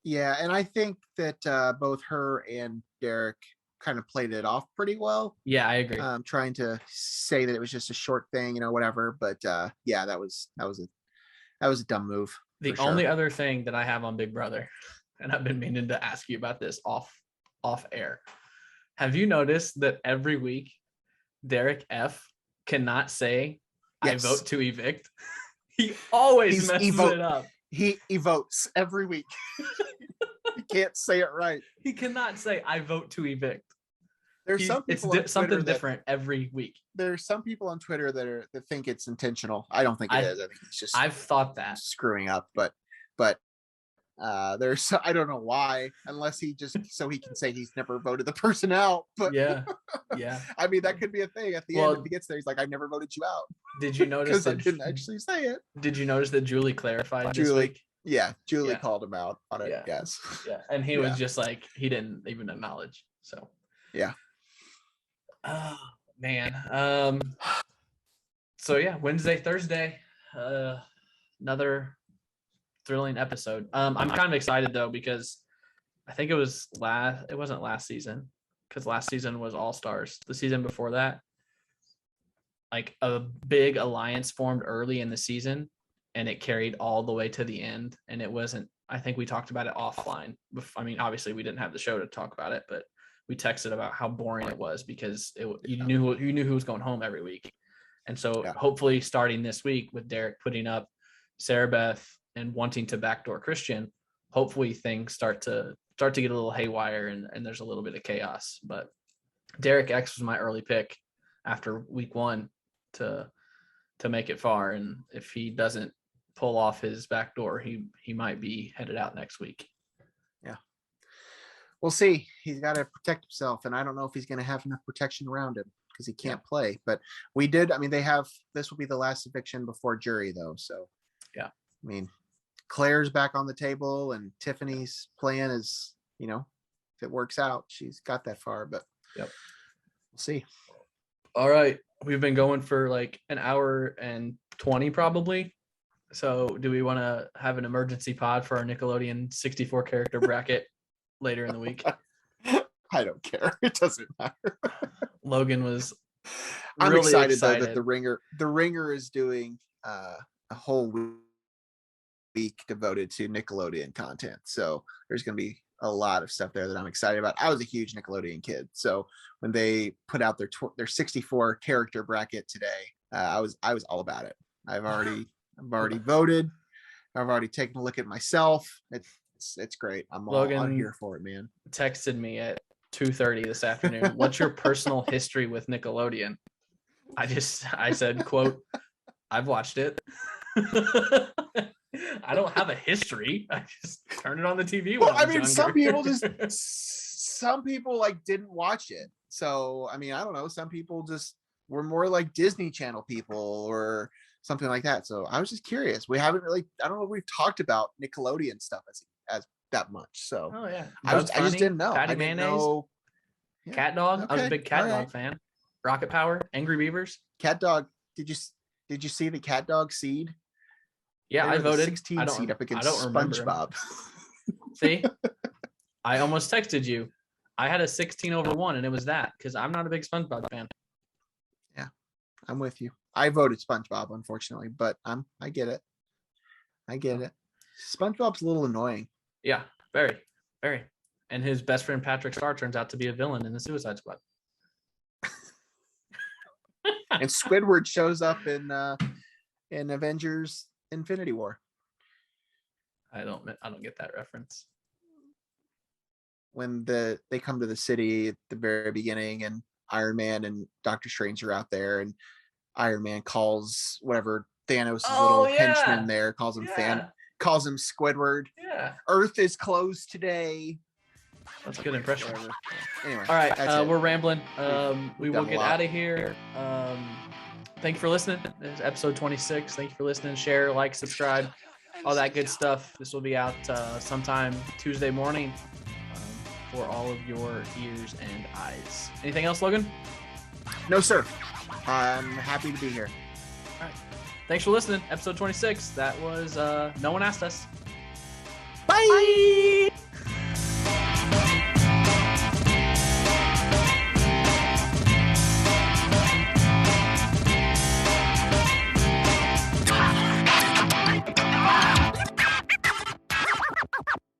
Speaker 3: yeah, and I think that both her and Derek kind of played it off pretty well.
Speaker 2: Yeah, I agree.
Speaker 3: Trying to say that it was just a short thing, whatever. But that was a dumb move.
Speaker 2: The only other thing that I have on Big Brother, and I've been meaning to ask you about this off air. Have you noticed that every week Derek F cannot say I vote to evict? He always messes it up.
Speaker 3: He votes every week. He can't say it right.
Speaker 2: He cannot say I vote to evict.
Speaker 3: There's some people
Speaker 2: something different every week.
Speaker 3: There's some people on Twitter that think it's intentional. I don't think it is. I think it's just
Speaker 2: I've thought that
Speaker 3: screwing up, but there's I don't know why, unless he just so he can say he's never voted the person out. But
Speaker 2: yeah.
Speaker 3: I mean that could be a thing at the end. If he gets there, he's like, I never voted you out.
Speaker 2: Did you notice
Speaker 3: that I didn't actually say it?
Speaker 2: Did you notice that Julie clarified this week?
Speaker 3: Yeah, Julie called him out on it.
Speaker 2: Yeah.
Speaker 3: Yes.
Speaker 2: Yeah, and he was just like he didn't even acknowledge. So
Speaker 3: yeah.
Speaker 2: Oh man. So yeah, Wednesday, Thursday, another thrilling episode. I'm kind of excited though because I think it wasn't last season because last season was All Stars. The season before that, like a big alliance formed early in the season and it carried all the way to the end. And it wasn't, I think we talked about it offline. I mean, obviously we didn't have the show to talk about it, but we texted about how boring it was because you knew who was going home every week. And so hopefully starting this week with Derek putting up Sarah Beth and wanting to backdoor Christian, hopefully things start to get a little haywire and there's a little bit of chaos. But Derek X was my early pick after week 1 to make it far. And if he doesn't pull off his back door, he might be headed out next week.
Speaker 3: Yeah, we'll see. He's got to protect himself, and I don't know if he's going to have enough protection around him because he can't play. But we did. I mean, they have. This will be the last eviction before jury, though. So
Speaker 2: yeah,
Speaker 3: I mean, Claire's back on the table, and Tiffany's plan is, if it works out, she's got that far. But
Speaker 2: we'll
Speaker 3: see.
Speaker 2: All right, we've been going for like an hour and 20 probably. So do we want to have an emergency pod for our Nickelodeon 64 character bracket later in the week?
Speaker 3: I don't care. It doesn't matter.
Speaker 2: Logan was
Speaker 3: I'm
Speaker 2: really
Speaker 3: excited though that the ringer is doing a whole week devoted to Nickelodeon content. So there's going to be a lot of stuff there that I'm excited about. I was a huge Nickelodeon kid. So when they put out their 64 character bracket today, I was all about it. I've already voted. I've already taken a look at myself. It's great. I'm all here for it, man.
Speaker 2: Texted me at 2:30 this afternoon. What's your personal history with Nickelodeon? I said, quote, I've watched it. I don't have a history. I just turned it on the TV.
Speaker 3: Well, I mean, some people like didn't watch it. So, I mean, I don't know. Some people just were more like Disney Channel people or something like that. So I was just curious. We haven't really, I don't know if we've talked about Nickelodeon stuff as that much. So I just didn't know.
Speaker 2: Patty Mayonnaise.
Speaker 3: Yeah.
Speaker 2: Cat Dog.
Speaker 3: Okay.
Speaker 2: I was a big Cat Dog fan. Rocket Power, Angry Beavers.
Speaker 3: Cat Dog. Did you see the Cat Dog seed?
Speaker 2: Yeah, I voted.
Speaker 3: 16 seed up against
Speaker 2: remember.
Speaker 3: SpongeBob.
Speaker 2: See, I almost texted you. I had a 16-1, and it was that because I'm not a big SpongeBob fan.
Speaker 3: Yeah, I'm with you. I voted SpongeBob, unfortunately, but I get it. I get it. SpongeBob's a little annoying.
Speaker 2: Yeah, very, very. And his best friend Patrick Star turns out to be a villain in the Suicide Squad.
Speaker 3: And Squidward shows up in Avengers Infinity War.
Speaker 2: I don't get that reference.
Speaker 3: When they come to the city at the very beginning, and Iron Man and Doctor Strange are out there, and Iron Man calls whatever Thanos' little henchman there, calls him calls him Squidward.
Speaker 2: Yeah.
Speaker 3: Earth is closed today.
Speaker 2: That's a good impression.
Speaker 3: Anyway,
Speaker 2: all right, we're rambling. We will get out of here. Thank you for listening. This is episode 26. Thank you for listening. Share, like, subscribe, all that good stuff. This will be out sometime Tuesday morning for all of your ears and eyes. Anything else, Logan?
Speaker 3: No, sir. I'm happy to be here.
Speaker 2: All right. Thanks for listening. Episode 26. That was No One Asked Us.
Speaker 3: Bye.